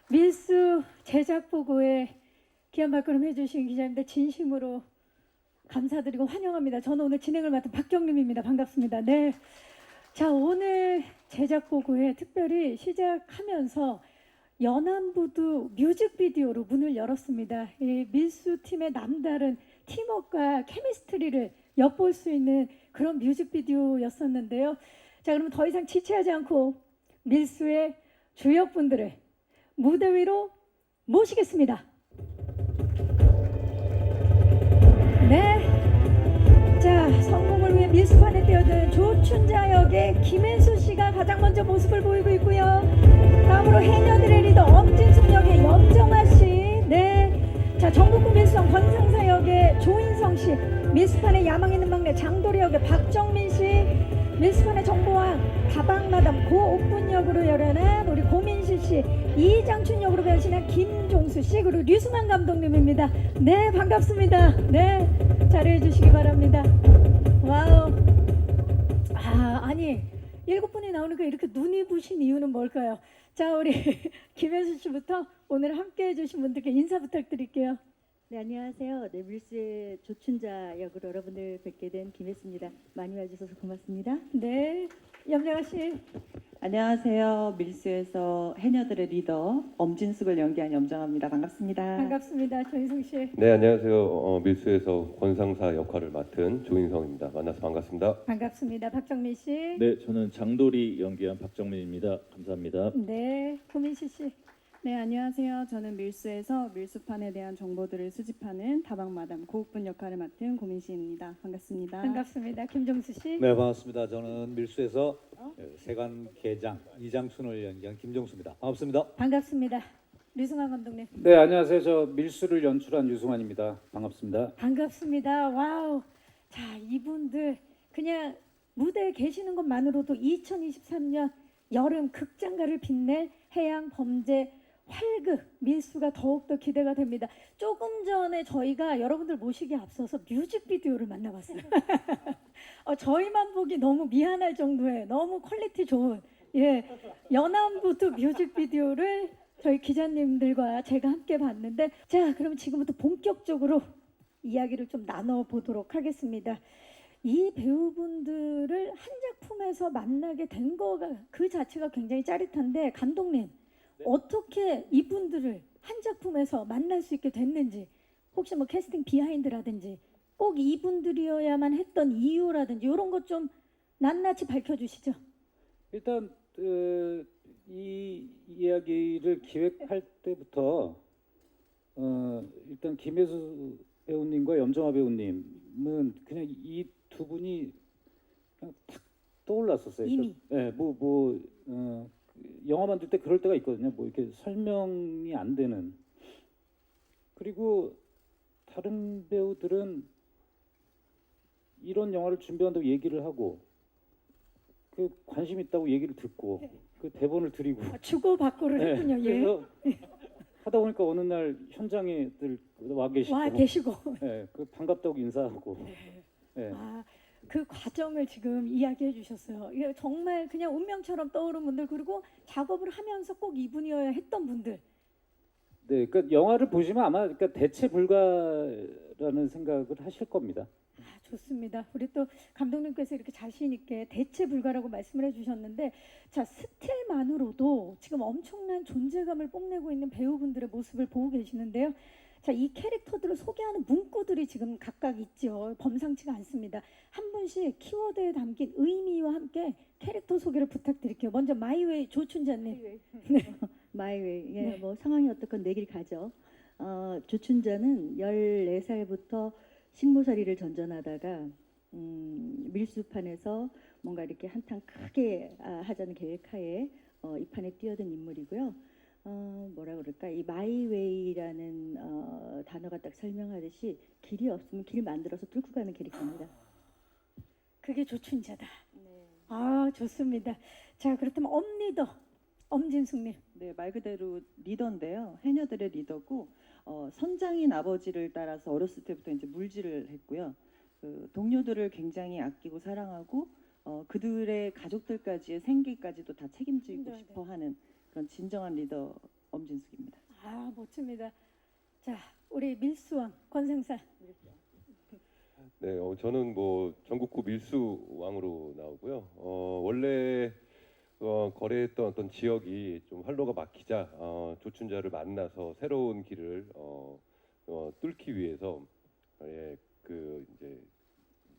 밀수 제작 보고에 귀한 발걸음 해주신 기자님들 진심으로 감사드리고 환영합니다. 저는 오늘 진행을 맡은 박경림입니다. 반갑습니다. 네. 자, 오늘 제작 보고에 특별히 시작하면서 연안부두 뮤직비디오로 문을 열었습니다. 이 밀수 팀의 남다른 팀워크와 케미스트리를 엿볼 수 있는 그런 뮤직비디오였었는데요. 자, 그러면 더 이상 지체하지 않고 밀수의 주역분들을 무대 위로 모시겠습니다. 네. 자, 성공을 위해 밀수판에 뛰어든 조춘자 역의 김혜수 씨가 가장 먼저 모습을 보이고 있고요. 다음으로 해녀들의 리더 엄진숙 역의 염정아 씨. 네. 자, 전국구 밀수왕 권상사 역의 조인성 씨. 밀수판의 야망 있는 막내 장도리 역의 박정민 씨. 밀수판의 정보왕 다방마담 고옥분 역으로 열연한 우리 고민실 씨. 이장춘 역으로 변신한 김종수 씨. 그리고 류승환 감독님입니다. 네, 반갑습니다. 네, 자리해 주시기 바랍니다. 와우. 아니 7분이 나오니까 이렇게 눈이 부신 이유는 뭘까요? 자, 우리 김혜수 씨부터 오늘 함께 해주신 분들께 인사 부탁드릴게요. 네, 안녕하세요. 네, 밀수의 조춘자 역으로 여러분들 뵙게 된 김혜수입니다. 많이 와주셔서 고맙습니다. 네, 염정아 씨. 안녕하세요. 밀수에서 해녀들의 리더 엄진숙을 연기한 염정아입니다. 반갑습니다. 반갑습니다. 조인성 씨. 네, 안녕하세요. 밀수에서 권상사 역할을 맡은 조인성입니다. 만나서 반갑습니다. 반갑습니다. 박정민 씨. 네, 저는 장도리 연기한 박정민입니다. 감사합니다. 네, 고민실 씨. 네, 안녕하세요. 저는 밀수에서 밀수판에 대한 정보들을 수집하는 다방마담 고옥분 역할을 맡은 고민씨입니다. 반갑습니다. 반갑습니다. 김종수 씨. 네, 반갑습니다. 저는 밀수에서 세관 계장 이장춘을 연기한 김종수입니다. 반갑습니다. 반갑습니다. 류승환 감독님. 네, 안녕하세요. 저 밀수를 연출한 유승환입니다. 반갑습니다. 반갑습니다. 와우. 자, 이분들 그냥 무대에 계시는 것만으로도 2023년 여름 극장가를 빛낼 해양 범죄 활극 밀수가 더욱더 기대가 됩니다. 조금 전에 저희가 여러분들 모시기에 앞서서 뮤직비디오를 만나봤어요. 저희만 보기 너무 미안할 정도의 너무 퀄리티 좋은 연안부두 뮤직비디오를 저희 기자님들과 제가 함께 봤는데, 자, 그럼 지금부터 본격적으로 이야기를 좀 나눠보도록 하겠습니다. 이 배우분들을 한 작품에서 만나게 된 거가 그 자체가 굉장히 짜릿한데, 감독님 어떻게 이분들을 한 작품에서 만날 수 있게 됐는지, 혹시 뭐 캐스팅 비하인드라든지 꼭 이분들이어야만 했던 이유라든지 이런 것 좀 낱낱이 밝혀주시죠. 일단 이 이야기를 기획할 때부터 일단 김혜수 배우님과 염정아 배우님은 그냥 이 두 분이 그냥 탁 떠올랐었어요. 이미. 네, 영화 만들 때 그럴 때가 있거든요. 뭐 이렇게 설명이 안 되는. 그리고 다른 배우들은 이런 영화를 준비한다고 얘기를 하고 그 관심 있다고 얘기를 듣고 그 대본을 드리고 주고받고를 네, 했군요. 그래서 하다 보니까 어느 날 현장에들 와 계시고 네, 그 반갑다고 인사하고 네. 그 과정을 지금 이야기해 주셨어요. 이게 정말 그냥 운명처럼 떠오른 분들, 그리고 작업을 하면서 꼭 이분이어야 했던 분들. 네, 그러니까 영화를 보시면 아마 그러니까 대체 불가라는 생각을 하실 겁니다. 좋습니다. 우리 또 감독님께서 이렇게 자신 있게 대체 불가라고 말씀을 해주셨는데, 자, 스틸만으로도 지금 엄청난 존재감을 뽐내고 있는 배우분들의 모습을 보고 계시는데요. 자, 이 캐릭터들을 소개하는 문구들이 지금 각각 있죠. 범상치가 않습니다. 한 분씩 키워드에 담긴 의미와 함께 캐릭터 소개를 부탁드릴게요. 먼저 마이웨이 조춘자님. 마이웨이. 예, 네. 뭐 상황이 어떻건 내 길 가죠. 조춘자는 14살부터 식모살이를 전전하다가 밀수판에서 뭔가 이렇게 한탕 크게 하자는 계획하에 이 판에 뛰어든 인물이고요. 뭐라 그럴까, 이 마이웨이라는 단어가 딱 설명하듯이 길이 없으면 길 만들어서 뚫고 가는 캐릭터입니다. 그게 조춘자다. 네. 좋습니다. 자, 그렇다면 엄리더 엄진숙님. 네, 말 그대로 리더인데요. 해녀들의 리더고 선장인 아버지를 따라서 어렸을 때부터 이제 물질을 했고요. 그 동료들을 굉장히 아끼고 사랑하고 그들의 가족들까지의 생계까지도 다 책임지고 싶어하는 그런 진정한 리더 엄진숙입니다. 아, 멋집니다. 자, 우리 밀수왕 권생사. 네, 저는 뭐 전국구 밀수 왕으로 나오고요. 원래 거래했던 어떤 지역이 좀 활로가 막히자 조춘자를 만나서 새로운 길을 뚫기 위해서 그 이제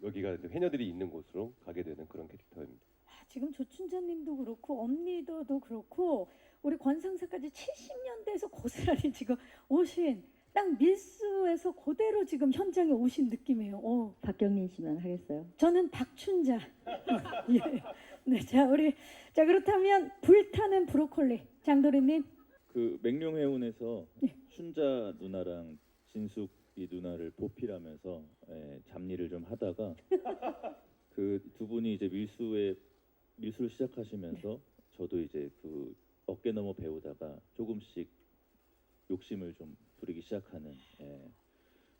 여기가 이제 해녀들이 있는 곳으로 가게 되는 그런 캐릭터입니다. 아, 지금 조춘자님도 그렇고 엄리더도 그렇고 우리 권상사까지 70년대에서 고스란히 지금 오신 딱 밀수에서 그대로 지금 현장에 오신 느낌이에요. 박경린 씨만 하겠어요. 저는 박춘자. 예. 네, 자 그렇다면 불타는 브로콜리 장도리님. 그 맹룡해운에서 네. 춘자 누나랑 진숙이 누나를 보필하면서 잡일을 좀 하다가 그 두 분이 이제 밀수를 시작하시면서 저도 이제 그 어깨 너머 배우다가 조금씩 욕심을 좀 부리기 시작하는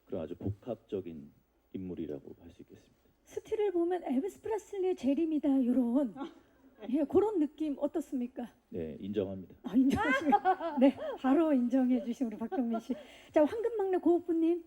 그런 아주 복합적인 인물이라고 할 수 있겠습니다. 스틸을 보면 엘비스 프레슬리의 재림이다 이런 예, 그런 느낌 어떻습니까? 네, 인정합니다. 아, 인정하시고 네, 바로 인정해 주신 우리 박경민 씨. 자, 황금막내 고옥부님.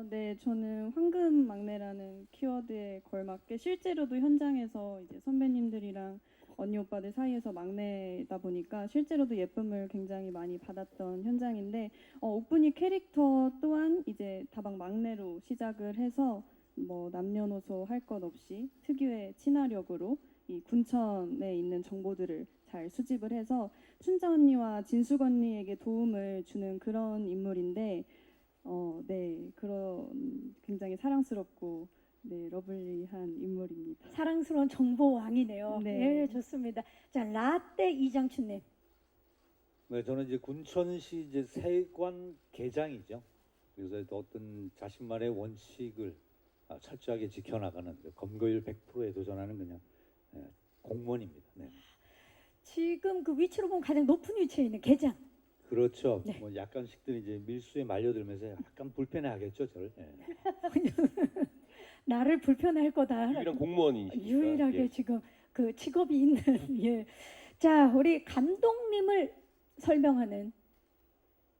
네, 저는 황금 막내라는 키워드에 걸맞게 실제로도 현장에서 이제 선배님들이랑 언니 오빠들 사이에서 막내다 보니까 실제로도 예쁨을 굉장히 많이 받았던 현장인데 옥분이 캐릭터 또한 이제 다방 막내로 시작을 해서 뭐 남녀노소 할 것 없이 특유의 친화력으로 이 군천에 있는 정보들을 잘 수집을 해서 춘자 언니와 진숙 언니에게 도움을 주는 그런 인물인데 네, 그런 굉장히 사랑스럽고 네, 러블리한 인물입니다. 사랑스러운 정보왕이네요. 네. 예, 좋습니다. 자, 라떼 이장춘님. 네, 저는 이제 군천시 이제 세관 계장이죠. 그래서 어떤 자신만의 원칙을 철저하게 지켜나가는 검거율 100%에 도전하는 그냥 공무원입니다. 네. 지금 그 위치로 보면 가장 높은 위치에 있는 계장. 그렇죠. 네. 뭐 약간씩들 이제 밀수에 말려들면서 약간 불편해하겠죠, 저를. 네. 나를 불편할 거다. 유일한 공무원이시니까. 유일하게 예. 지금 그 직업이 있는 예. 자, 우리 감독님을 설명하는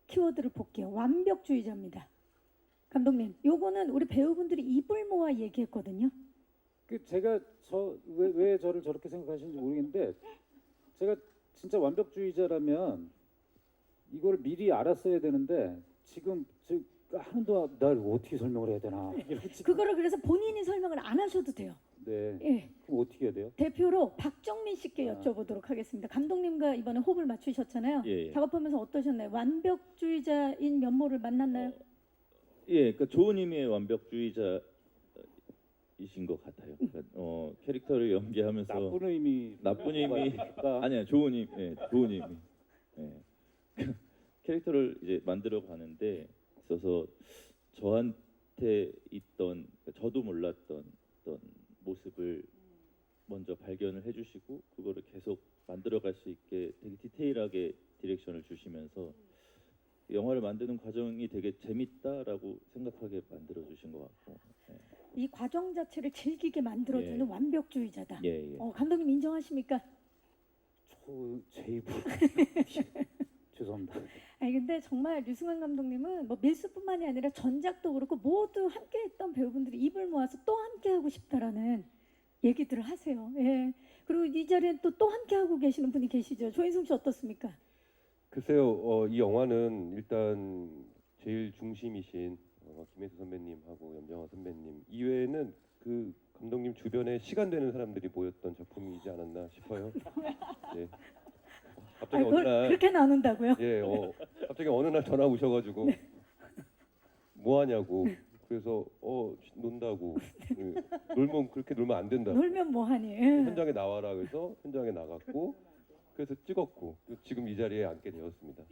키워드를 볼게요. 완벽주의자입니다. 감독님, 요거는 우리 배우분들이 입을 모아 얘기했거든요. 그 제가 왜 저를 저렇게 생각하시는지 모르겠는데 제가 진짜 완벽주의자라면 이걸 미리 알았어야 되는데 지금 하는 동안 날 어떻게 설명을 해야 되나 이렇게 그거를 그래서 본인이 설명을 안 하셔도 돼요. 네. 예. 그럼 어떻게 해야 돼요? 대표로 박정민 씨께 여쭤보도록 하겠습니다. 감독님과 이번에 호흡을 맞추셨잖아요. 예. 작업하면서 어떠셨나요? 완벽주의자인 면모를 만났나요? 예, 그러니까 좋은 의미의 완벽주의자이신 것 같아요. 그러니까, 캐릭터를 연기하면서 나쁜 의미가 아니야, 좋은 의미, 좋은 의미. 예. 캐릭터를 이제 만들어 가는데 있어서 저한테 있던 저도 몰랐던 어떤 모습을 먼저 발견을 해주시고 그거를 계속 만들어갈 수 있게 되게 디테일하게 디렉션을 주시면서 영화를 만드는 과정이 되게 재밌다라고 생각하게 만들어 주신 것 같고. 이 과정 자체를 즐기게 만들어주는 예. 완벽주의자다. 예, 예. 감독님 인정하십니까? 제 입으로 죄송합니다. 아니 근데 정말 류승환 감독님은 뭐 밀수뿐만이 아니라 전작도 그렇고 모두 함께했던 배우분들이 입을 모아서 또 함께하고 싶다라는 얘기들을 하세요. 예. 그리고 이 자리에 또 함께하고 계시는 분이 계시죠. 조인성 씨 어떻습니까? 글쎄요, 이 영화는 일단 제일 중심이신 김혜수 선배님하고 염정아 선배님 이외에는 그 감독님 주변에 시간 되는 사람들이 모였던 작품이지 않았나 싶어요. 예. 갑자기 어느 그걸 날 그렇게 나눈다고요? 예, 갑자기 어느 날 전화 오셔가지고 뭐 하냐고. 그래서 논다고. 놀면 그렇게 놀면 안 된다. 놀면 뭐하니? 예. 현장에 나와라 그래서 현장에 나갔고 그래서 찍었고 지금 이 자리에 앉게 되었습니다.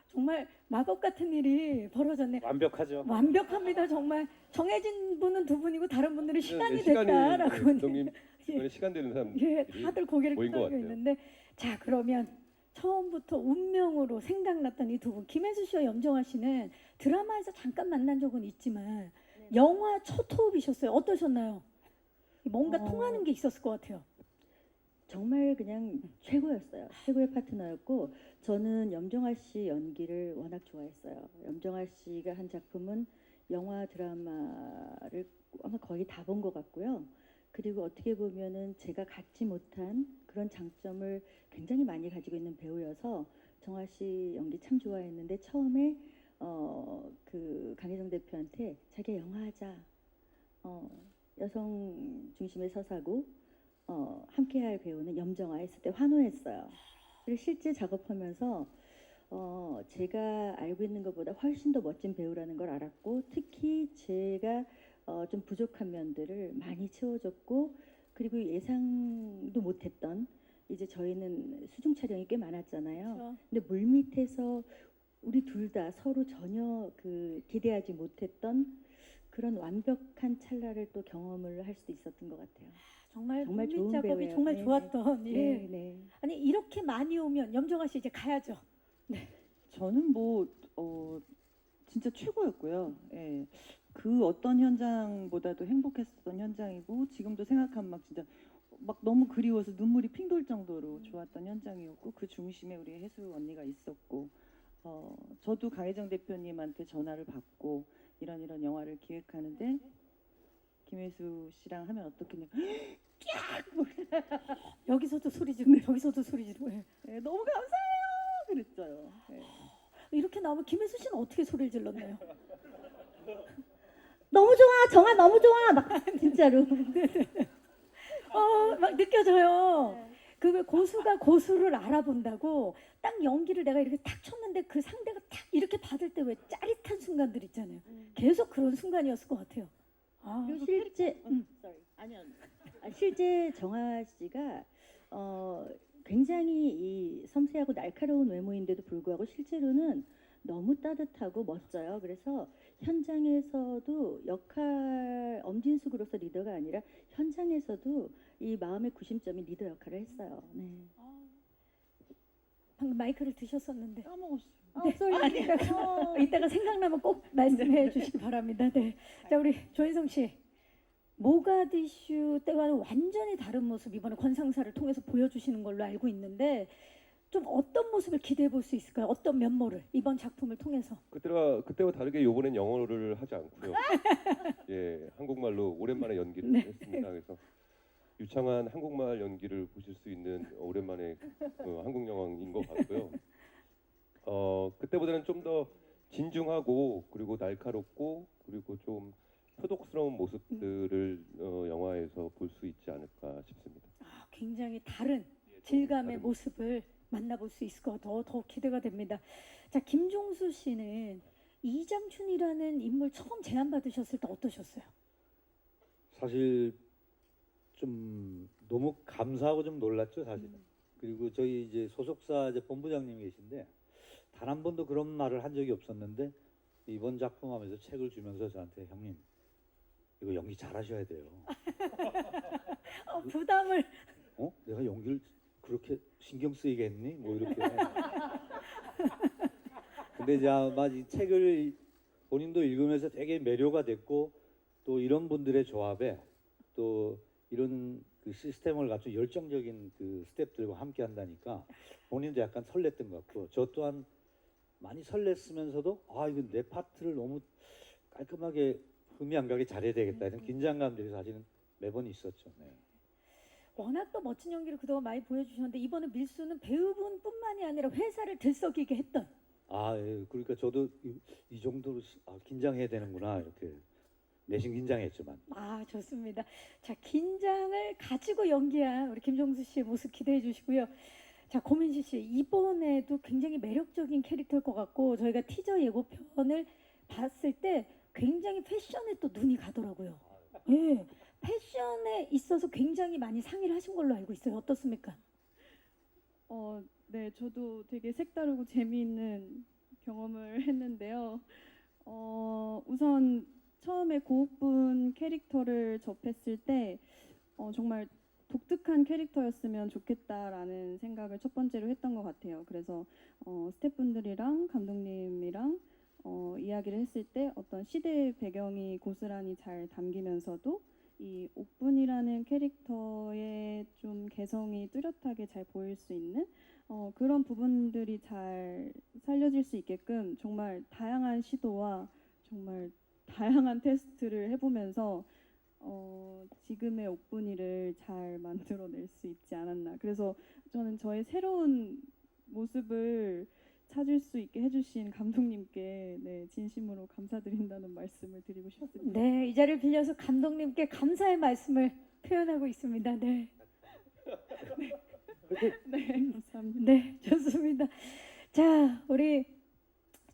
정말 마법 같은 일이 벌어졌네. 완벽하죠. 완벽합니다. 정말 정해진 분은 두 분이고 다른 분들은 시간이 네, 됐다라고. 감독님 주변에 시간 되는 사람들이 예, 다들 고개를 모인 것 끄덕이고 같아요. 있는데 자 그러면 처음부터 운명으로 생각났던 이 두 분 김혜수 씨와 염정아 씨는 드라마에서 잠깐 만난 적은 있지만 영화 첫 호흡이셨어요. 어떠셨나요? 뭔가 통하는 게 있었을 것 같아요. 정말 그냥 최고였어요. 최고의 파트너였고 저는 염정아 씨 연기를 워낙 좋아했어요. 염정아 씨가 한 작품은 영화 드라마를 아마 거의 다 본 것 같고요. 그리고 어떻게 보면은 제가 갖지 못한 그런 장점을 굉장히 많이 가지고 있는 배우여서 정아 씨 연기 참 좋아했는데 처음에 그 강혜정 대표한테 자기가 영화하자. 여성 중심의 서사고 함께할 배우는 염정아 했을 때 환호했어요. 그리고 실제 작업하면서 제가 알고 있는 것보다 훨씬 더 멋진 배우라는 걸 알았고 특히 제가 좀 부족한 면들을 많이 채워줬고 그리고 예상도 못했던 이제 저희는 수중 촬영이 꽤 많았잖아요. 그렇죠. 근데 물밑에서 우리 둘 다 서로 전혀 그 기대하지 못했던 그런 완벽한 찰나를 또 경험을 할 수도 있었던 것 같아요. 정말 정말 물밑 좋은 작업이 배우예요. 정말 네, 좋았던. 예. 네, 네. 아니 이렇게 많이 오면 염정아 씨 이제 가야죠. 저는 뭐 진짜 최고였고요. 예. 그 어떤 현장보다도 행복했었던 현장이고 지금도 생각하면 막 진짜 막 너무 그리워서 눈물이 핑 돌 정도로 좋았던 현장이었고 그 중심에 우리 혜수 언니가 있었고 저도 강혜정 대표님한테 전화를 받고 이런 영화를 기획하는데 김혜수 씨랑 하면 어떻겠냐 여기서도 소리 지르고 저기서도 소리 지르고. 예. 예, 너무 감사해요 그랬어요. 예. 이렇게 나오면 김혜수 씨는 어떻게 소리를 질렀나요? 너무 좋아, 정아 너무 좋아, 막 진짜로. 막 느껴져요. 그 왜 고수가 고수를 알아본다고 딱 연기를 내가 이렇게 탁 쳤는데 그 상대가 탁 이렇게 받을 때 왜 짜릿한 순간들 있잖아요. 계속 그런 순간이었을 것 같아요. 아, 그리고 실제 실제 정아 씨가 굉장히 이 섬세하고 날카로운 외모인데도 불구하고 실제로는 너무 따뜻하고 멋져요. 그래서 현장에서도 역할 엄진숙으로서 리더가 아니라 현장에서도 이 마음의 구심점이 리더 역할을 했어요. 네. 방금 마이크를 드셨었는데. 까먹었어요. 네. 이따가 생각나면 꼭 말씀해 주시기 바랍니다. 네. 자, 우리 조인성 씨. 모가디슈 때와는 완전히 다른 모습 이번에 권상사를 통해서 보여주시는 걸로 알고 있는데 좀 어떤 모습을 기대해 볼 수 있을까요? 어떤 면모를 이번 작품을 통해서? 그때와 다르게 이번엔 영어를 하지 않고요. 예, 한국말로 오랜만에 연기를 네. 했습니다. 그래서 유창한 한국말 연기를 보실 수 있는 오랜만에 한국 영화인 것 같고요. 그때보다는 좀 더 진중하고 그리고 날카롭고 그리고 좀 표독스러운 모습들을 영화에서 볼 수 있지 않을까 싶습니다. 굉장히 다른 질감의 다른 모습을 만나볼 수 있을 것 같아요. 더 기대가 됩니다. 자, 김종수 씨는 이장춘이라는 인물 처음 제안 받으셨을 때 어떠셨어요? 사실 좀 너무 감사하고 좀 놀랐죠, 사실은. 그리고 저희 이제 소속사 이제 본부장님이 계신데 단 한 번도 그런 말을 한 적이 없었는데 이번 작품 하면서 책을 주면서 저한테 형님 이거 연기 잘하셔야 돼요. 부담을. 내가 연기를 그렇게 신경 쓰이게 했니? 뭐 이렇게. 근데 이제 아마 이 책을 본인도 읽으면서 되게 매료가 됐고 또 이런 분들의 조합에 또 이런 그 시스템을 갖춘 열정적인 그 스태프들과 함께 한다니까 본인도 약간 설렜던 것 같고 저 또한 많이 설렜으면서도 이거 내 파트를 너무 깔끔하게 흠이 안 가게 잘해야 되겠다 이런 긴장감들이 사실은 매번 있었죠. 네. 워낙 또 멋진 연기를 그동안 많이 보여주셨는데 이번에 밀수는 배우분뿐만이 아니라 회사를 들썩이게 했던. 예. 그러니까 저도 이 정도로 긴장해야 되는구나 이렇게 내심 긴장했지만. 좋습니다. 자, 긴장을 가지고 연기한 우리 김종수 씨의 모습 기대해 주시고요. 자, 고민지 씨 이번에도 굉장히 매력적인 캐릭터일 것 같고 저희가 티저 예고편을 봤을 때 굉장히 패션에 또 눈이 가더라고요. 예, 패션에 있어서 굉장히 많이 상의를 하신 걸로 알고 있어요. 어떻습니까? 네, 저도 되게 색다르고 재미있는 경험을 했는데요. 우선 처음에 고옥분 캐릭터를 접했을 때 정말 독특한 캐릭터였으면 좋겠다라는 생각을 첫 번째로 했던 것 같아요. 그래서 스태프분들이랑 감독님이랑 이야기를 했을 때 어떤 시대의 배경이 고스란히 잘 담기면서도 이 옥분이라는 캐릭터의 좀 개성이 뚜렷하게 잘 보일 수 있는 그런 부분들이 잘 살려질 수 있게끔 정말 다양한 시도와 정말 다양한 테스트를 해보면서 지금의 옥분이를 잘 만들어낼 수 있지 않았나. 그래서 저는 저의 새로운 모습을 찾을 수 있게 해주신 감독님께 네, 진심으로 감사드린다는 말씀을 드리고 싶습니다. 네, 이 자리를 빌려서 감독님께 감사의 말씀을 표현하고 있습니다. 네, 네, 감사합니다. 네, 좋습니다. 자, 우리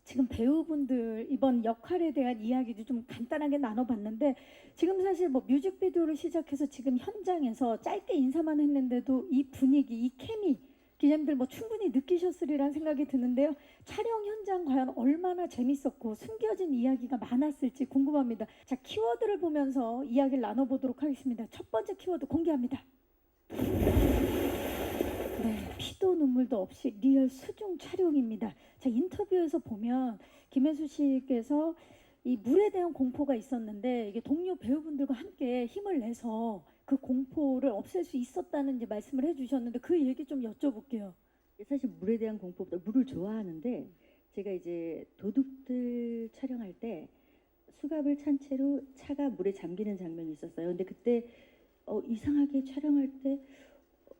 지금 배우분들 이번 역할에 대한 이야기도 좀 간단하게 나눠봤는데 지금 사실 뭐 뮤직비디오를 시작해서 지금 현장에서 짧게 인사만 했는데도 이 분위기, 이 케미 기자님들 뭐 충분히 느끼셨으리란 생각이 드는데요. 촬영 현장 과연 얼마나 재밌었고 숨겨진 이야기가 많았을지 궁금합니다. 자, 키워드를 보면서 이야기를 나눠보도록 하겠습니다. 첫 번째 키워드 공개합니다. 네, 피도 눈물도 없이 리얼 수중 촬영입니다. 자, 인터뷰에서 보면 김혜수 씨께서 이 물에 대한 공포가 있었는데 이게 동료 배우분들과 함께 힘을 내서 그 공포를 없앨 수 있었다는 이제 말씀을 해주셨는데 그 얘기 좀 여쭤볼게요. 사실 물에 대한 공포보다 물을 좋아하는데 제가 이제 도둑들 촬영할 때 수갑을 찬 채로 차가 물에 잠기는 장면이 있었어요. 근데 그때 이상하게 촬영할 때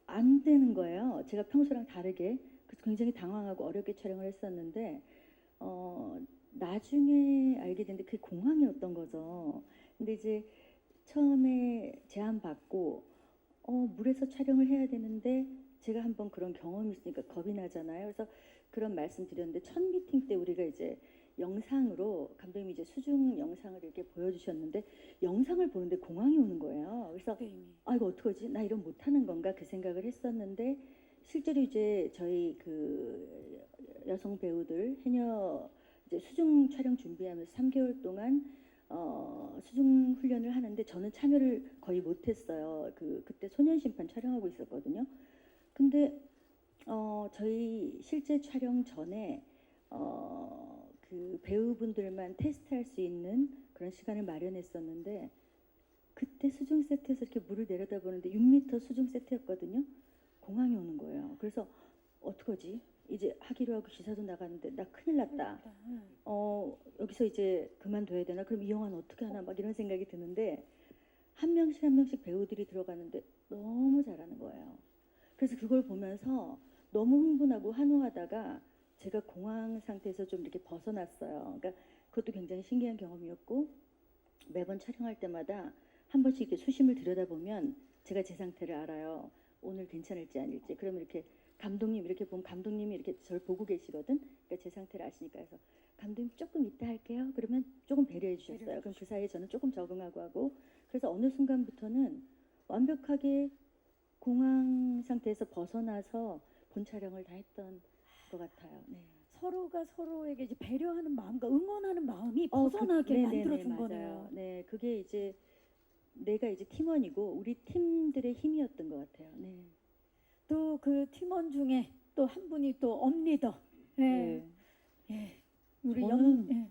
안 되는 거예요. 제가 평소랑 다르게. 그래서 굉장히 당황하고 어렵게 촬영을 했었는데 나중에 알게 됐는데 그게 공황이었던 거죠. 근데 이제 처음에 제안 받고 물에서 촬영을 해야 되는데 제가 한번 그런 경험이 있으니까 겁이 나잖아요. 그래서 그런 말씀 드렸는데 첫 미팅 때 우리가 이제 영상으로 감독님이 이제 수중 영상을 이렇게 보여주셨는데 영상을 보는데 공황이 오는 거예요. 그래서 아 이거 어떡하지? 나 이런 못하는 건가? 그 생각을 했었는데 실제로 이제 저희 그 여성 배우들 해녀 이제 수중 촬영 준비하면서 3개월 동안 수중 훈련을 하는데 저는 참여를 거의 못했어요. 그때 소년심판 촬영하고 있었거든요. 근데 저희 실제 촬영 전에 그 배우분들만 테스트할 수 있는 그런 시간을 마련했었는데 그때 수중 세트에서 이렇게 물을 내려다보는데 6m 수중 세트였거든요. 공황이 오는 거예요. 그래서 어떡하지? 이제 하기로 하고 기사도 나갔는데 나 큰일 났다. 여기서 이제 그만둬야 되나? 그럼 이 영화는 어떻게 하나? 막 이런 생각이 드는데 한 명씩 한 명씩 배우들이 들어가는데 너무 잘하는 거예요. 그래서 그걸 보면서 너무 흥분하고 환호하다가 제가 공황 상태에서 좀 이렇게 벗어났어요. 그러니까 그것도 굉장히 신기한 경험이었고 매번 촬영할 때마다 한 번씩 이렇게 수심을 들여다보면 제가 제 상태를 알아요. 오늘 괜찮을지 아닐지. 그러면 이렇게 감독님 이렇게 보면 감독님이 이렇게 저를 보고 계시거든. 그러니까 제 상태를 아시니까 해서 감독님 조금 이따 할게요. 그러면 조금 배려해 주셨어요. 그럼 그 사이에 저는 조금 적응하고 하고 그래서 어느 순간부터는 완벽하게 공황 상태에서 벗어나서 본 촬영을 다 했던 것 같아요. 네. 서로가 서로에게 이제 배려하는 마음과 응원하는 마음이 벗어나게 만들어준 맞아요. 거네요. 네, 그게 이제 내가 이제 팀원이고 우리 팀들의 힘이었던 것 같아요. 네. 또 그 팀원 중에 또 한 분이 또 엄리더. 네. 예. 우리 저는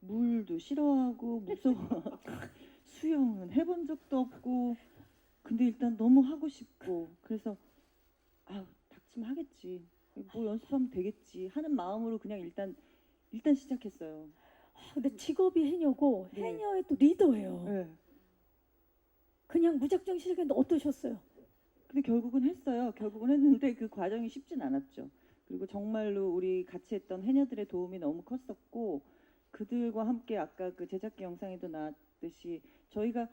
물도 싫어하고 무서워. 수영은 해본 적도 없고 근데 일단 너무 하고 싶고 그래서 닥치면 하겠지. 뭐 연습하면 되겠지 하는 마음으로 그냥 일단 시작했어요. 근데 직업이 해녀고 네. 해녀의 또 리더예요. 네. 그냥 무작정 시작했는데 어떠셨어요? 근데 결국은 했어요. 결국은 했는데 그 과정이 쉽진 않았죠. 그리고 정말로 우리 같이 했던 해녀들의 도움이 너무 컸었고 그들과 함께 아까 그 제작기 영상에도 나왔듯이 저희가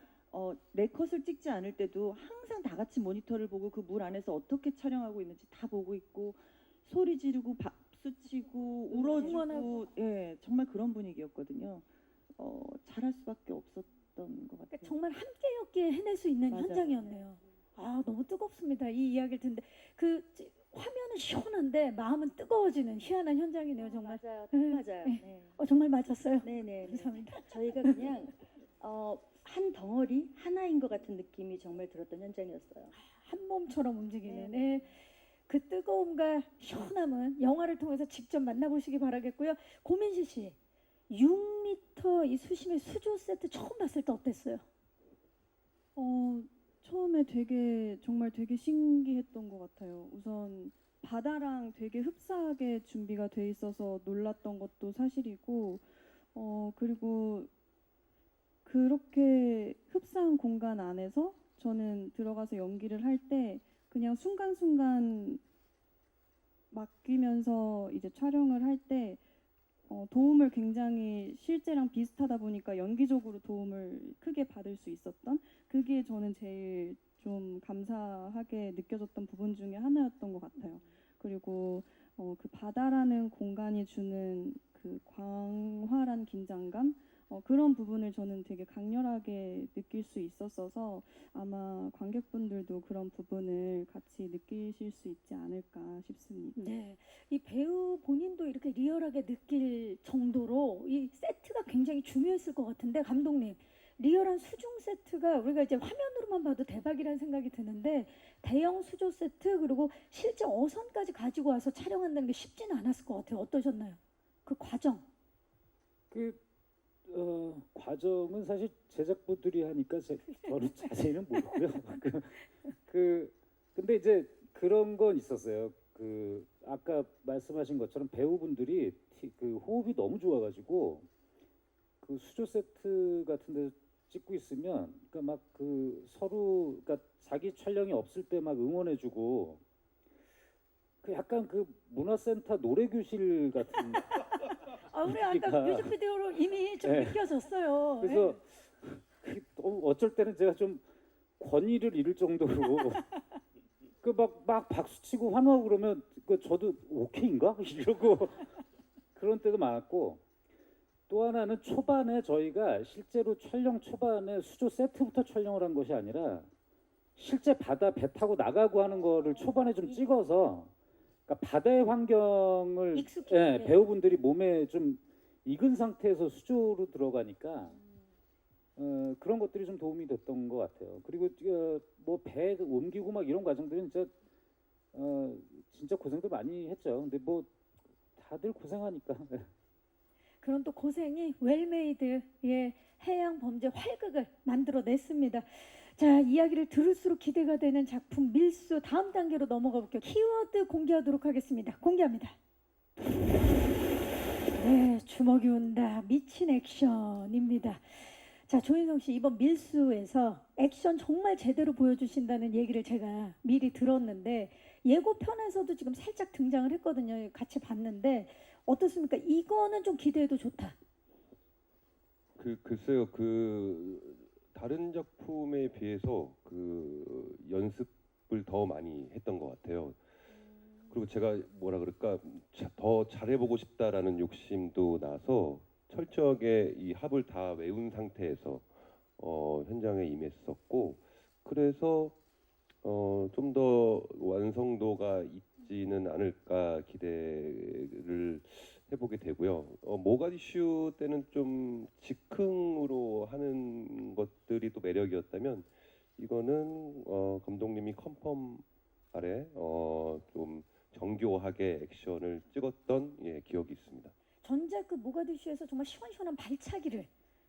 네컷을 찍지 않을 때도 항상 다 같이 모니터를 보고 그 물 안에서 어떻게 촬영하고 있는지 다 보고 있고 소리 지르고 박수 치고 울어주고 응원하고. 예 정말 그런 분위기였거든요. 잘할 수밖에 없었던 것 같아요. 그러니까 정말 함께였기에 해낼 수 있는 맞아요. 현장이었네요. 너무 뜨겁습니다. 이 이야기를 듣는데 화면은 시원한데 마음은 뜨거워지는 희한한 현장이네요. 정말. 맞아요. 네. 맞아요. 네. 네. 정말 맞았어요. 네네. 감사합니다. 저희가 그냥 한 덩어리 하나인 것 같은 느낌이 정말 들었던 현장이었어요. 한 몸처럼 움직이는 그 뜨거움과 시원함은 영화를 통해서 직접 만나보시기 바라겠고요. 고민시 씨, 6m 이 수심의 수조 세트 처음 봤을 때 어땠어요? 처음에 정말 되게 신기했던 것 같아요. 우선 바다랑 되게 흡사하게 준비가 돼 있어서 놀랐던 것도 사실이고, 그리고 그렇게 흡사한 공간 안에서 저는 들어가서 연기를 할 때 그냥 순간순간 맡기면서 이제 촬영을 할 때 도움을 굉장히 실제랑 비슷하다 보니까 연기적으로 도움을 크게 받을 수 있었던, 그게 저는 제일 좀 감사하게 느껴졌던 부분 중에 하나였던 것 같아요. 그리고 그 바다라는 공간이 주는 그 광활한 긴장감, 그런 부분을 저는 되게 강렬하게 느낄 수 있었어서 아마 관객분들도 그런 부분을 같이 느끼실 수 있지 않을까 싶습니다. 네, 이 배우 본인도 이렇게 리얼하게 느낄 정도로 이 세트가 굉장히 중요했을 것 같은데, 감독님, 리얼한 수중 세트가 우리가 이제 화면으로만 봐도 대박이라는 생각이 드는데, 대형 수조 세트 그리고 실제 어선까지 가지고 와서 촬영한다는 게 쉽지는 않았을 것 같아요. 어떠셨나요? 그 과정. 과정은 사실 제작부들이 하니까 저는 자세히는 모르고요. 근데 이제 그런 건 있었어요. 아까 말씀하신 것처럼 배우분들이 그 호흡이 너무 좋아가지고 그 수조 세트 같은 데 찍고 있으면 그러니까 막 서로 그러니까 자기 촬영이 없을 때 막 응원해주고, 약간 문화센터 노래교실 같은. 우리 아까 그러니까. 뮤직비디오로 이미 좀 네. 느껴졌어요. 그래서 어쩔 때는 제가 좀 권위를 잃을 정도로 막 박수 치고 환호하고 그러면 저도 오케이인가 이러고 그런 때도 많았고, 또 하나는 초반에 저희가 실제로 촬영 초반에 수조 세트부터 촬영을 한 것이 아니라 실제 바다 배 타고 나가고 하는 거를 초반에 좀 찍어서, 그러니까 바다의 환경을 익숙해지게. 배우분들이 몸에 좀 익은 상태에서 수조로 들어가니까 그런 것들이 좀 도움이 됐던 것 같아요. 그리고 뭐 배 옮기고 막 이런 과정들은 진짜 고생도 많이 했죠. 근데 뭐 다들 고생하니까. 그런 또 고생이 웰메이드의 해양 범죄 활극을 만들어냈습니다. 자, 이야기를 들을수록 기대가 되는 작품 밀수, 다음 단계로 넘어가 볼게요. 키워드 공개하도록 하겠습니다. 공개합니다. 네, 주먹이 온다. 미친 액션입니다. 자, 조인성 씨, 이번 밀수에서 액션 정말 제대로 보여주신다는 얘기를 제가 미리 들었는데, 예고편에서도 지금 살짝 등장을 했거든요. 같이 봤는데 어떻습니까? 이거는 좀 기대해도 좋다. 글쎄요, 다른 작품에 비해서 연습을 더 많이 했던 것 같아요. 그리고 제가 뭐라 그럴까, 더 잘해보고 싶다라는 욕심도 나서 철저하게 이 합을 다 외운 상태에서 현장에 임했었고, 그래서 좀 더 완성도가 있지는 않을까 기대를 해보게 되고요. 모가디슈 때는 좀 즉흥으로 하는 것들이 또 매력이었다면, 이거는 감독님이 컨펌 아래 좀 정교하게 액션을 찍었던 기억이 있습니다. 전작 모가디슈에서 정말 시원시원한 발차기를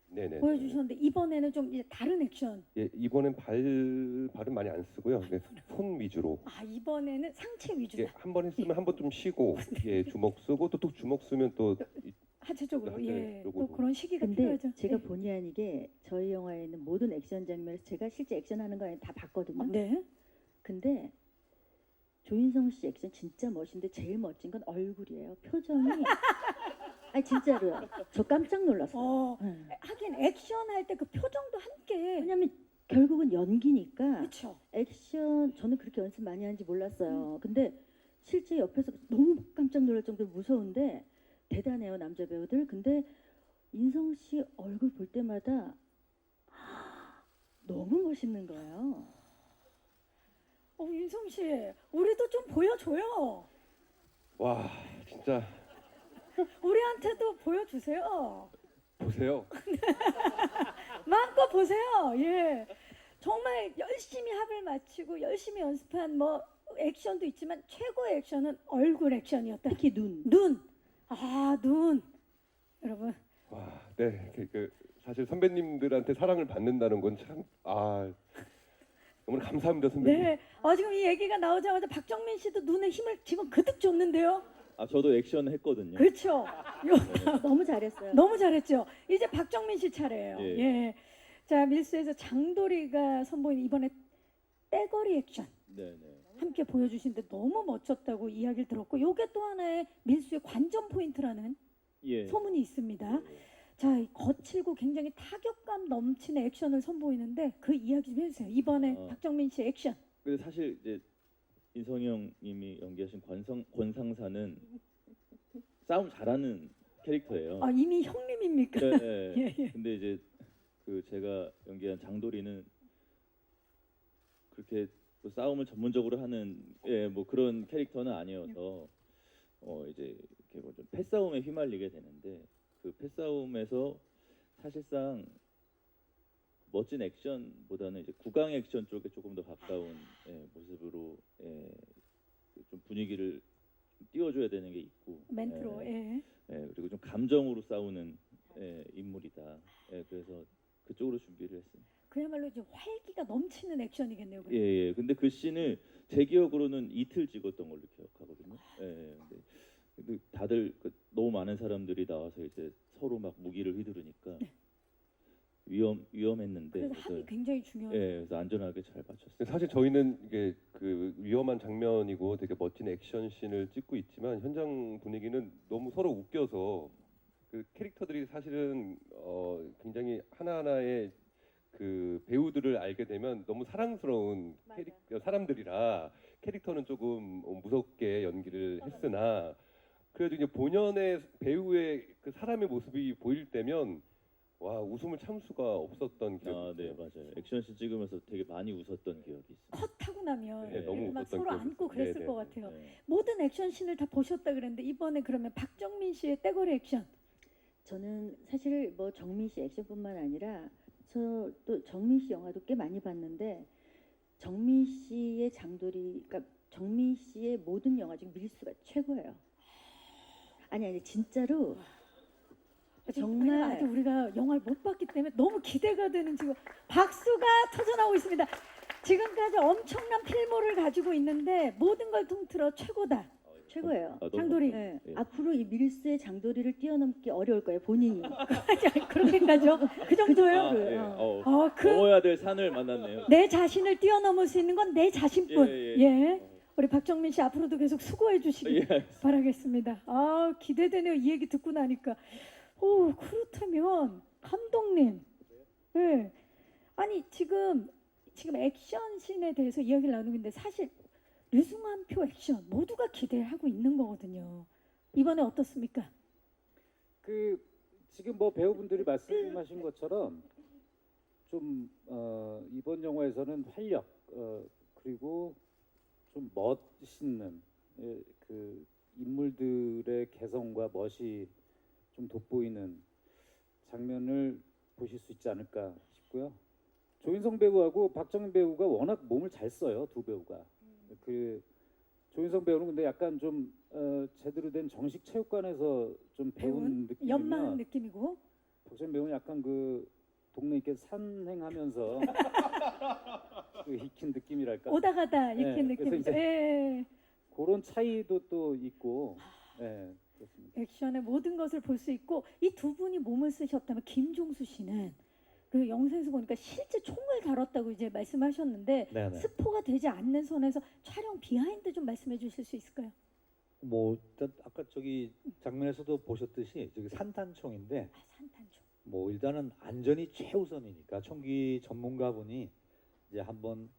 네네. 보여주셨는데, 이번에는 좀 이제 다른 액션. 이번엔 발은 많이 안 쓰고요. 손 위주로. 이번에는 상체 위주다. 한 번 했으면 한 번 좀 쉬고 주먹 쓰고 또 주먹 쓰면 또 하체적으로. 네, 또 요거도. 그런 시기가 근데 필요하죠. 제가 네. 본의 아니게 저희 영화에 있는 모든 액션 장면에서 제가 실제 액션하는 거 아니라 다 봤거든요. 네. 근데 조인성 씨 액션 진짜 멋있는데 제일 멋진 건 얼굴이에요. 표정이. 아니 진짜로요. 저 깜짝 놀랐어요. 네. 하긴 액션 할 때 그 표정도 함께. 왜냐면 결국은 연기니까 그렇죠. 액션 저는 그렇게 연습 많이 하는지 몰랐어요. 근데 실제 옆에서 너무 깜짝 놀랄 정도로 무서운데 대단해요, 남자 배우들. 근데 인성 씨 얼굴 볼 때마다 너무 멋있는 거예요. 윤성 씨, 우리도 좀 보여줘요. 와 진짜 우리한테도 보여주세요. 보세요. 마음껏 보세요. 예. 정말 열심히 합을 맞추고 열심히 연습한 뭐 액션도 있지만 최고의 액션은 얼굴 액션이었다. 특히 눈. 눈. 눈. 여러분. 와, 네. 사실 선배님들한테 사랑을 받는다는 건 참 너무 감사합니다 선배님. 네. 지금 이 얘기가 나오자마자 박정민 씨도 눈에 힘을 지금 그득 줬는데요. 저도 액션 했거든요. 그렇죠. 너무 잘했어요. 너무 잘했죠. 이제 박정민 씨 차례예요. 예. 예. 자, 밀수에서 장도리가 선보인 이번에 떼거리 액션 네네. 함께 보여주신데 너무 멋졌다고 이야기를 들었고, 요게 또 하나의 밀수의 관전 포인트라는 예. 소문이 있습니다. 자, 이 거칠고 굉장히 타격감 넘치는 액션을 선보이는데 그 이야기 좀 해주세요. 이번에 박정민 씨 액션. 근데 사실 이제 인성형님이 연기하신 권상사는 싸움 잘하는 캐릭터예요. 이미 형님입니까? 네, 네. 예, 예. 근데 이제 그 제가 연기한 장도리는 그렇게 뭐 싸움을 전문적으로 하는 뭐 그런 캐릭터는 아니어서 이제 이렇게 뭐 좀 패싸움에 휘말리게 되는데, 그 패싸움에서 사실상 멋진 액션보다는 이제 구강 액션 쪽에 조금 더 가까운 모습으로 좀 분위기를 좀 띄워줘야 되는 게 있고, 멘트로. 예. 그리고 좀 감정으로 싸우는 인물이다. 그래서 그쪽으로 준비를 했습니다. 그야말로 이제 활기가 넘치는 액션이겠네요. 그럼. 예. 근데 그 씬을 제 기억으로는 이틀 찍었던 걸로 기억하거든요. 근데 다들 너무 많은 사람들이 나와서 이제 서로 막 무기를 휘두르니까 위험했는데. 그래서 합이 굉장히 중요해요. 그래서 안전하게 잘 맞췄어요. 사실 저희는 이게 그 위험한 장면이고 되게 멋진 액션 씬을 찍고 있지만 현장 분위기는 너무 서로 웃겨서 그 캐릭터들이 사실은 굉장히 하나하나의 그 배우들을 알게 되면 너무 사랑스러운 사람들이라 캐릭터는 조금 무섭게 연기를 했으나, 그래도 이제 본연의 배우의 그 사람의 모습이 보일 때면 와, 웃음을 참을 수가 없었던 기억이 네, 맞아요. 액션씬 찍으면서 되게 많이 웃었던 기억이 있습니다. 컷하고 나면 네, 너무 막 웃었던 서로 기억이 안고 있어요. 그랬을 네, 것 네, 같아요. 모든 액션씬을 다 보셨다 그랬는데 이번에 그러면 박정민 씨의 떼거리 액션. 저는 사실 뭐 정민 씨 액션뿐만 아니라 저 또 정민 씨 영화도 꽤 많이 봤는데, 정민 씨의 장도리, 그러니까 정민 씨의 모든 영화 중 밀수가 최고예요. 아니 진짜로 정말 아직 우리가 영화를 못 봤기 때문에 너무 기대가 되는 지금 박수가 터져나오고 있습니다. 지금까지 엄청난 필모를 가지고 있는데 모든 걸 통틀어 최고다. 최고예요. 장도리. 네. 앞으로 이 밀수의 장도리를 뛰어넘기 어려울 거예요, 본인이. 그렇게까지요? 그 정도예요? 넘어야 될 산을 만났네요. 내 자신을 뛰어넘을 수 있는 건 내 자신뿐. 예. 우리 박정민 씨 앞으로도 계속 수고해 주시기 바라겠습니다. 기대되네요. 이 얘기 듣고 나니까. 그렇다면 감독님. 네. 아니 지금 액션씬에 대해서 이야기를 나누는데 사실 류승환표 액션 모두가 기대하고 있는 거거든요. 이번에 어떻습니까? 그 지금 뭐 배우분들이 말씀하신 것처럼 좀 이번 영화에서는 활력 그리고 좀 멋있는 그 인물들의 개성과 멋이 좀 돋보이는 장면을 보실 수 있지 않을까 싶고요. 조인성 배우하고 박정민 배우가 워낙 몸을 잘 써요, 두 배우가. 그 조인성 배우는 근데 약간 좀 제대로 된 정식 체육관에서 좀 배운 연마한 느낌이면, 느낌이고, 박정민 배우는 약간 그 동네 이렇게 산행하면서 그 익힌 느낌이랄까. 오다 가다 익힌 그래서 느낌이죠. 이제 그런 차이도 또 있고, 그렇습니다. 액션의 모든 것을 볼 수 있고, 이 두 분이 몸을 쓰셨다면 김종수 씨는 그 영상에서 보니까 실제 총을 다뤘다고 이제 말씀하셨는데 네네. 스포가 되지 않는 선에서 촬영 비하인드 좀 말씀해 주실 수 있을까요? 뭐 일단 아까 저기 장면에서도 보셨듯이 저기 산탄총인데 산탄총. 뭐 일단은 안전이 최우선이니까 총기 전문가분이 이제 한번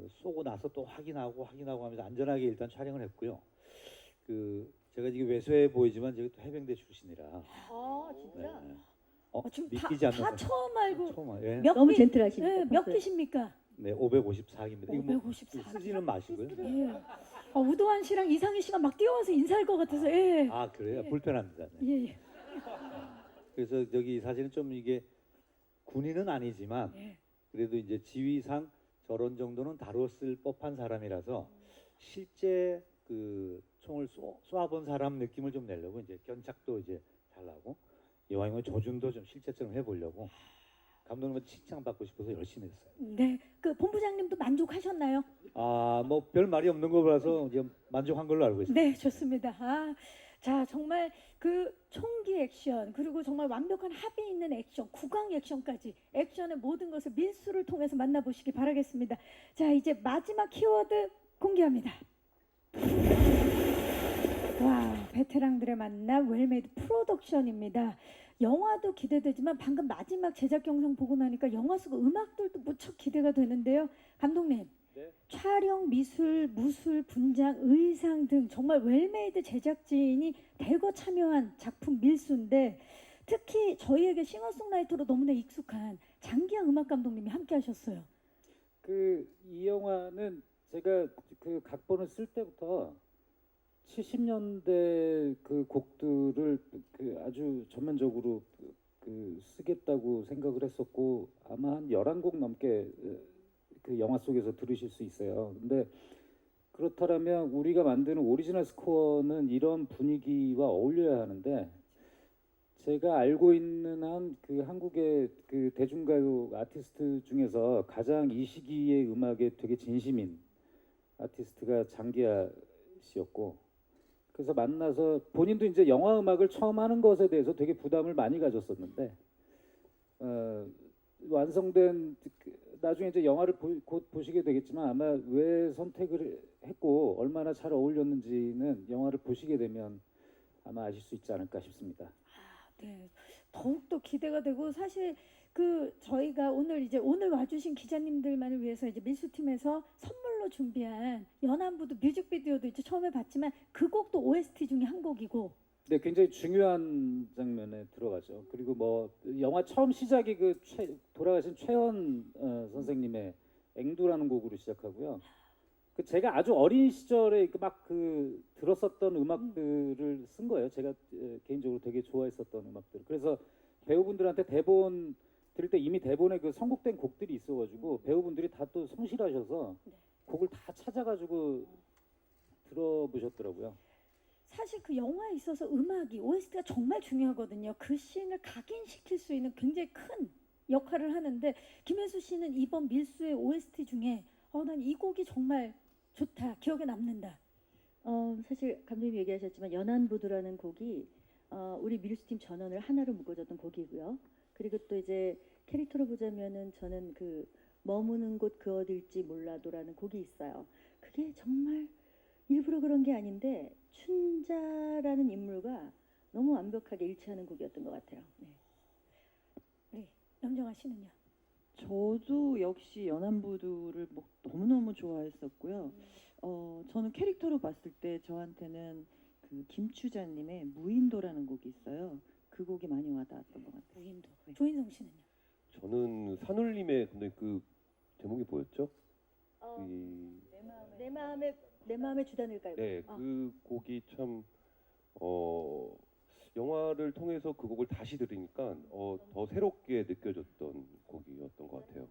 쏘고 나서 또 확인하고 하면서 안전하게 일단 촬영을 했고요. 그 제가 지금 왜소해 보이지만 제가 또 해병대 출신이라. 진짜? 네. 지금 믿기지 다 않는 처음 알고 처음 예. 몇 너무 기- 젠틀하시니까. 네, 몇 기십니까? 네, 554기입니다. 554. 쓰지는 마시고요. 예. 우도환 씨랑 이상희 씨가 막 뛰어와서 인사할 것 같아서 예. 아 그래요? 불편합니다. 네. 예. 그래서 저기 사실은 좀 이게 군인은 아니지만 예. 그래도 이제 지위상 저런 정도는 다뤘을 법한 사람이라서 실제 그 총을 쏘아본 사람 느낌을 좀 내려고 이제 견착도 이제 잘 나고 이왕이면 조준도 좀 실제처럼 해보려고 감독님한테 칭찬받고 싶어서 열심히 했어요. 네, 그 본부장님도 만족하셨나요? 아, 뭐 별 말이 없는 거라서 이제 만족한 걸로 알고 있습니다. 네, 좋습니다. 자, 정말 그 총기 액션 그리고 정말 완벽한 합이 있는 액션, 국왕 액션까지 액션의 모든 것을 밀수를 통해서 만나보시기 바라겠습니다. 자, 이제 마지막 키워드 공개합니다. 와, 베테랑들의 만남 웰메이드 프로덕션입니다. 영화도 기대되지만 방금 마지막 제작 영상 보고 나니까 영화 속 음악들도 무척 기대가 되는데요. 감독님, 네. 촬영, 미술, 무술, 분장, 의상 등 정말 웰메이드 제작진이 대거 참여한 작품 밀수인데 특히 저희에게 싱어송라이터로 너무나 익숙한 장기하 음악 감독님이 함께 하셨어요. 그 이 영화는 제가 그 각본을 쓸 때부터 70년대 그 곡들을 그 아주 전면적으로 그 쓰겠다고 생각을 했었고 아마 한 11곡 넘게 그 영화 속에서 들으실 수 있어요. 근데 그렇다면 우리가 만드는 오리지널 스코어는 이런 분위기와 어울려야 하는데 제가 알고 있는 한 그 한국의 그 대중가요 아티스트 중에서 가장 이 시기의 음악에 되게 진심인 아티스트가 장기하 씨였고 그래서 만나서 본인도 이제 영화 음악을 처음 하는 것에 대해서 되게 부담을 많이 가졌었는데 완성된 나중에 이제 영화를 곧 보시게 되겠지만 아마 왜 선택을 했고 얼마나 잘 어울렸는지는 영화를 보시게 되면 아마 아실 수 있지 않을까 싶습니다. 네, 더욱더 기대가 되고 사실 그 저희가 오늘 와주신 기자님들만을 위해서 이제 밀수팀에서 선물로 준비한 연안부두 뮤직비디오도 이제 처음에 봤지만 그 곡도 OST 중에 한 곡이고. 네, 굉장히 중요한 장면에 들어가죠. 그리고 뭐 영화 처음 시작이 그 돌아가신 최원 선생님의 앵두라는 곡으로 시작하고요. 그 제가 아주 어린 시절에 막 그 들었었던 음악들을 쓴 거예요. 제가 개인적으로 되게 좋아했었던 음악들. 그래서 배우분들한테 대본 들을 때 이미 대본에 그 선곡된 곡들이 있어가지고 배우분들이 다 또 성실하셔서 곡을 다 찾아가지고 들어보셨더라고요. 사실 그 영화에 있어서 음악이 OST가 정말 중요하거든요. 그 씬을 각인시킬 수 있는 굉장히 큰 역할을 하는데 김혜수 씨는 이번 밀수의 OST 중에 난 이 곡이 정말 좋다, 기억에 남는다. 사실 감독님이 얘기하셨지만 연안부두라는 곡이 우리 밀수팀 전원을 하나로 묶어줬던 곡이고요. 그리고 또 이제 캐릭터로 보자면은 저는 그 머무는 곳 그 어딜지 몰라도라는 곡이 있어요. 그게 정말 일부러 그런 게 아닌데 춘자라는 인물과 너무 완벽하게 일치하는 곡이었던 것 같아요. 네. 우리 염정아 씨는요? 저도 역시 연안부두를 뭐 너무너무 좋아했었고요. 저는 캐릭터로 봤을 때 저한테는 그 김추자님의 무인도라는 곡이 있어요. 그 곡이 많이 와닿았던 것 같아요. 무인도. 조인성 씨는요? 저는 산울림의 근데 그 제목이 뭐였죠? 내 마음의 주단을 깔고. 네, 그 곡이 참 영화를 통해서 그 곡을 다시 들으니까 더 새롭게 느껴졌던 곡이었던 것 같아요.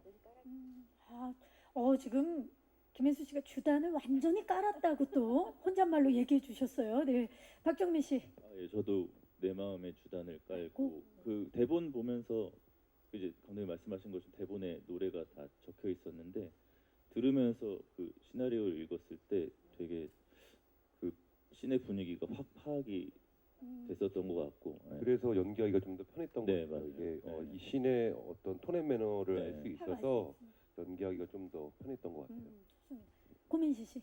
지금 김혜수 씨가 주단을 완전히 깔았다고 또 혼잣말로 얘기해 주셨어요. 네, 박정민 씨. 예, 저도 내 마음의 주단을 깔고 그 대본 보면서 이제 감독님 말씀하신 것처럼 대본에 노래가 다 적혀 있었는데 들으면서 그 시나리오를 읽었을 때 되게 그 씬의 분위기가 확 파악이 됐었던 것 같고 그래서 연기하기가 좀 더 편했던 것 네, 같아요. 맞아요. 이게 네. 이 씬의 어떤 톤앤 매너를 네. 알 수 있어서 연기하기가 좀 더 편했던 것 같아요. 좋습니다. 고민시 씨.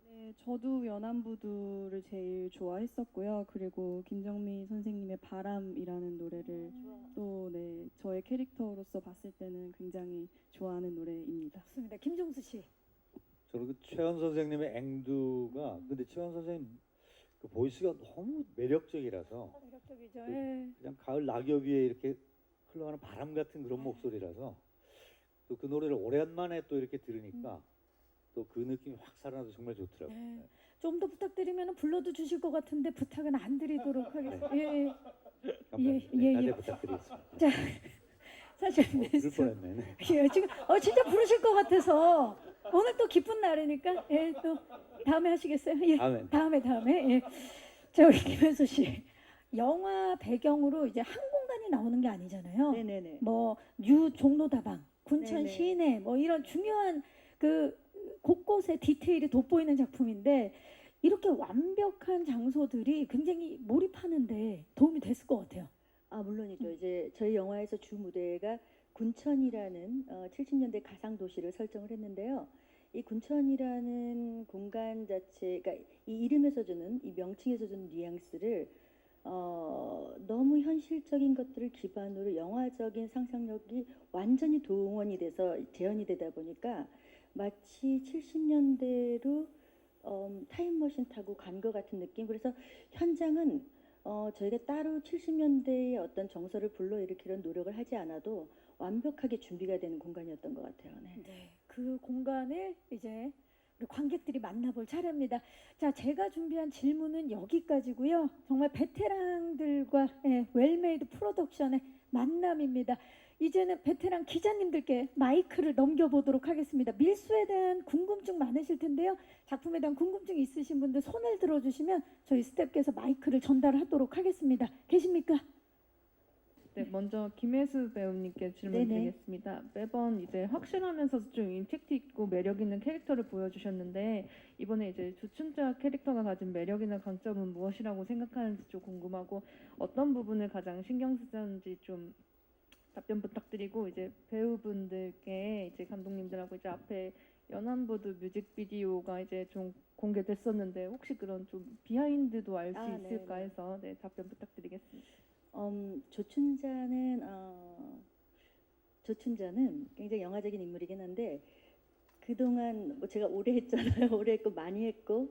네, 저도 연안부두를 제일 좋아했었고요. 그리고 김정미 선생님의 바람이라는 노래를 또 저의 캐릭터로서 봤을 때는 굉장히 좋아하는 노래입니다. 좋습니다. 김종수 씨. 저는 그 최원 선생님의 앵두가 근데 최원 선생님 그 보이스가 너무 매력적이라서 매력적이죠. 그냥 가을 낙엽 위에 이렇게 흘러가는 바람 같은 그런 목소리라서 또 그 노래를 오랜만에 또 이렇게 들으니까 또 그 느낌이 확 살아나서 정말 좋더라고요. 네. 좀 더 부탁드리면 불러도 주실 것 같은데 부탁은 안 드리도록 하겠습니다. 예. 감사합니다. 예. 나중에 부탁드리겠습니다. 자, 사실 들을 밀수. 뻔했네. 예, 지금 진짜 부르실 것 같아서 오늘 또 기쁜 날이니까 또 다음에 하시겠어요? 예. 다음에 예. 자, 우리 김현수 씨. 영화 배경으로 이제 한 공간이 현장이 나오는 게 아니잖아요. 네네네. 뭐 뉴 종로다방, 군천 네네. 시내 뭐 이런 중요한 그 곳곳에 디테일이 돋보이는 작품인데 이렇게 완벽한 장소들이 굉장히 몰입하는데 도움이 됐을 것 같아요. 아, 물론이죠. 이제 저희 영화에서 주 무대가 군천이라는 70년대 가상 도시를 설정을 했는데요. 이 군천이라는 공간 자체, 그러니까 이 이름에서 주는 이 명칭에서 주는 뉘앙스를 너무 현실적인 것들을 기반으로 영화적인 상상력이 완전히 동원이 돼서 재현이 되다 보니까 마치 70년대로 타임머신 타고 간 것 같은 느낌. 그래서 현장은 저희가 따로 70년대의 어떤 정서를 불러일으키려는 노력을 하지 않아도 완벽하게 준비가 되는 공간이었던 것 같아요. 네. 네, 그 공간을 이제 우리 관객들이 만나볼 차례입니다. 자, 제가 준비한 질문은 여기까지고요. 정말 베테랑들과 웰메이드 프로덕션의 만남입니다. 이제는 베테랑 기자님들께 마이크를 넘겨보도록 하겠습니다. 밀수에 대한 궁금증 많으실 텐데요. 작품에 대한 궁금증 있으신 분들 손을 들어주시면 저희 스태프께서 마이크를 전달하도록 하겠습니다. 계십니까? 네, 먼저 김혜수 배우님께 질문 네네. 드리겠습니다. 매번 이제 확실하면서도 좀 임팩트 있고 매력 있는 캐릭터를 보여주셨는데 이번에 이제 주춘자 캐릭터가 가진 매력이나 강점은 무엇이라고 생각하는지 좀 궁금하고 어떤 부분을 가장 신경 쓰는지 좀 답변 부탁드리고 이제 배우분들께 이제 감독님들하고 이제 앞에 연안부두 뮤직비디오가 이제 좀 공개됐었는데 혹시 그런 좀 비하인드도 알 수 아, 있을까 네네. 해서 네, 답변 부탁드리겠습니다. 조춘자는 굉장히 영화적인 인물이긴 한데 그동안 뭐 제가 오래 했잖아요. 오래 했고 많이 했고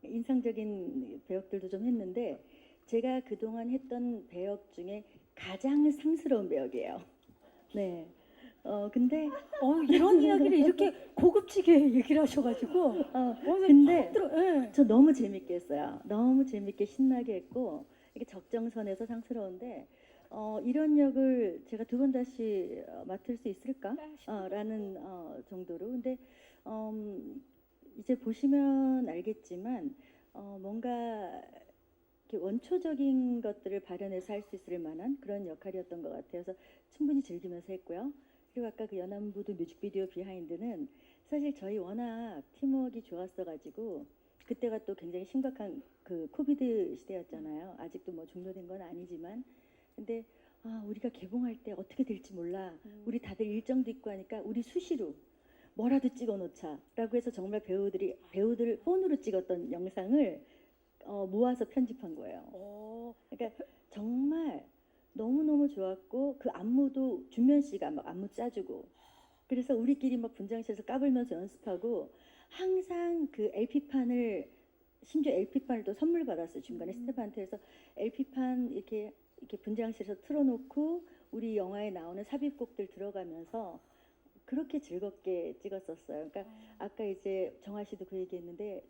인상적인 배역들도 좀 했는데 제가 그동안 했던 배역 중에 가장 상스러운 배역이에요. 네. 근데 이런 이야기를 이렇게 고급지게 얘기를 하셔가지고 근데 예. 저 너무 재밌게 했어요. 너무 재밌게 신나게 했고 이게 적정선에서 상스러운데 이런 역을 제가 두 번 다시 맡을 수 있을까? 라는 정도로. 근데 이제 보시면 알겠지만 뭔가 이렇게 원초적인 것들을 발현해서 할 수 있을 만한 그런 역할이었던 것 같아요. 그래서 충분히 즐기면서 했고요. 그리고 아까 그 연안부두 뮤직비디오 비하인드는 사실 저희 워낙 팀워크가 좋았어가지고 그때가 또 굉장히 심각한 그 코비드 시대였잖아요. 아직도 뭐 종료된 건 아니지만 근데 우리가 개봉할 때 어떻게 될지 몰라. 우리 다들 일정도 있고 하니까 우리 수시로 뭐라도 찍어 놓자라고 해서 정말 배우들 폰으로 찍었던 영상을 모아서 편집한 거예요. 그러니까 정말 너무너무 좋았고 그 안무도 준면 씨가 막 안무 짜주고 그래서 우리끼리 막 분장실에서 까불면서 연습하고 항상 그 LP판을 심지어 LP판을 또 선물 받았어요. 중간에 스태프한테. 해서 LP판 이렇게 분장실에서 틀어놓고 우리 영화에 나오는 삽입곡들 들어가면서 그렇게 즐겁게 찍었었어요. 그러니까 아까 이제 정아 씨도 그 얘기했는데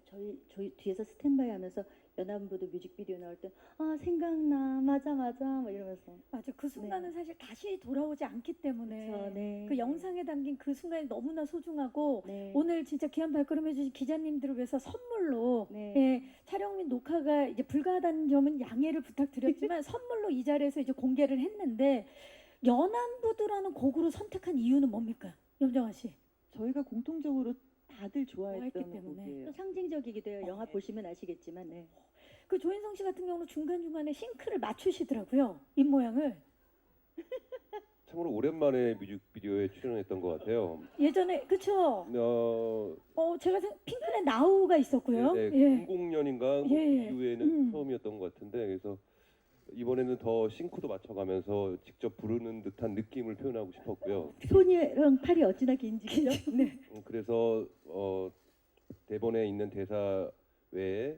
저희 뒤에서 스탠바이 하면서 연안부두 뮤직비디오 나올 때 생각나 맞아 막 이러면서 맞아. 그 순간은 사실 다시 돌아오지 않기 때문에 그쵸, 네. 그 영상에 담긴 그 순간이 너무나 소중하고 네. 오늘 진짜 귀한 발걸음 해주신 기자님들을 위해서 선물로 네. 촬영 및 녹화가 이제 불가하다는 점은 양해를 부탁드렸지만 선물로 이 자리에서 이제 공개를 했는데 연안부두라는 곡으로 선택한 이유는 뭡니까? 염정아 씨. 저희가 공통적으로 다들 좋아했기 좋아했던 때문에. 곡이에요. 또 상징적이기도 해요. 영화 보시면 아시겠지만 네. 그 조인성 씨 같은 경우는 중간중간에 싱크를 맞추시더라고요. 입 모양을. 참으로 오랜만에 뮤직비디오에 출연했던 것 같아요. 예전에 그쵸? 제가 핑클의 나우가 있었고요. 네, 예. 00년인가 예. 이후에는 처음이었던 것 같은데 그래서 이번에는 더 싱크도 맞춰가면서 직접 부르는 듯한 느낌을 표현하고 싶었고요. 손이랑 팔이 어찌나 긴지 그죠? 네. 그래서 대본에 있는 대사 외에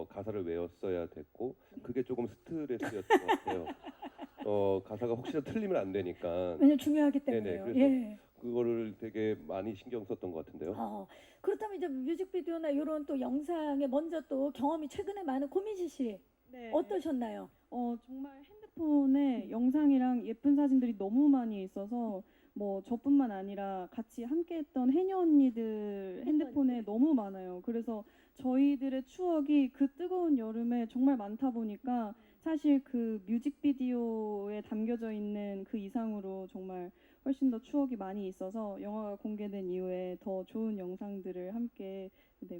가사를 외웠어야 됐고 그게 조금 스트레스였던 것 같아요. 가사가 혹시나 틀리면 안 되니까 왜냐면 중요하기 때문에요. 그래서 예. 그거를 되게 많이 신경 썼던 것 같은데요. 그렇다면 이제 뮤직비디오나 이런 또 영상에 먼저 또 경험이 최근에 많은 고민지 씨 네. 어떠셨나요? 정말 핸드폰에 영상이랑 예쁜 사진들이 너무 많이 있어서 뭐 저뿐만 아니라 같이 함께했던 해녀 언니들 핸드폰에 너무 많아요. 그래서 저희들의 추억이 그 뜨거운 여름에 정말 많다 보니까 사실 그 뮤직비디오에 담겨져 있는 그 이상으로 정말 훨씬 더 추억이 많이 있어서 영화가 공개된 이후에 더 좋은 영상들을 함께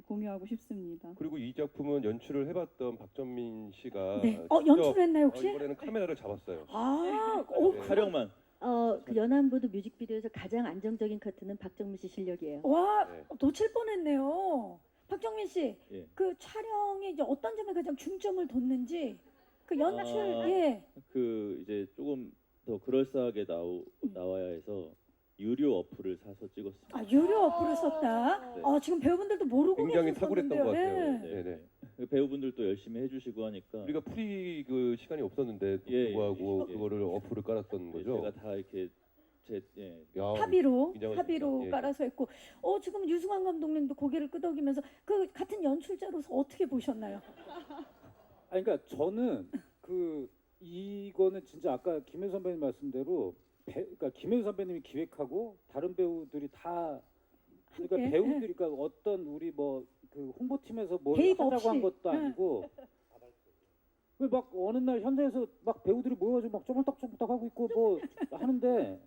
공유하고 싶습니다. 그리고 이 작품은 연출을 해봤던 박정민 씨가 네. 직접, 연출했나요 혹시? 이번에는 카메라를 잡았어요. 아, 오, 네. 촬영만 그 연안부두 뮤직비디오에서 가장 안정적인 커트는 박정민 씨 실력이에요. 와, 네. 놓칠 뻔했네요. 박정민 씨, 예. 그 촬영에 이제 어떤 점에 가장 중점을 뒀는지 그 연출, 예. 그 이제 조금 더 그럴싸하게 나와야 해서 유료 어플을 사서 찍었습니다. 아, 유료 어플을 썼다. 네. 지금 배우분들도 모르고 굉장히 탁월했던 것 계셨었는데요. 같아요. 예. 네네. 그 배우분들도 열심히 해주시고 하니까 우리가 프리 그 시간이 없었는데 예, 불구하고 예. 그거를 어플을 깔았던 거죠. 제가 다 이렇게 야, 합의로 굉장하십니다. 예. 깔아서 했고, 지금 유승환 감독님도 고개를 끄덕이면서 그 같은 연출자로서 어떻게 보셨나요? 그러니까 저는 이거는 진짜 아까 김혜수 선배님 말씀대로 그러니까 김혜수 선배님이 기획하고 다른 배우들이 다 그러니까 함께, 배우들이 그러니까 어떤 우리 뭐 그 홍보팀에서 뭘 개입 하자고 없이, 한 것도 예. 아니고 그 막 어느 날 현장에서 막 배우들이 모여가지고 막 쪼물딱쪼물딱 하고 있고 뭐 하는데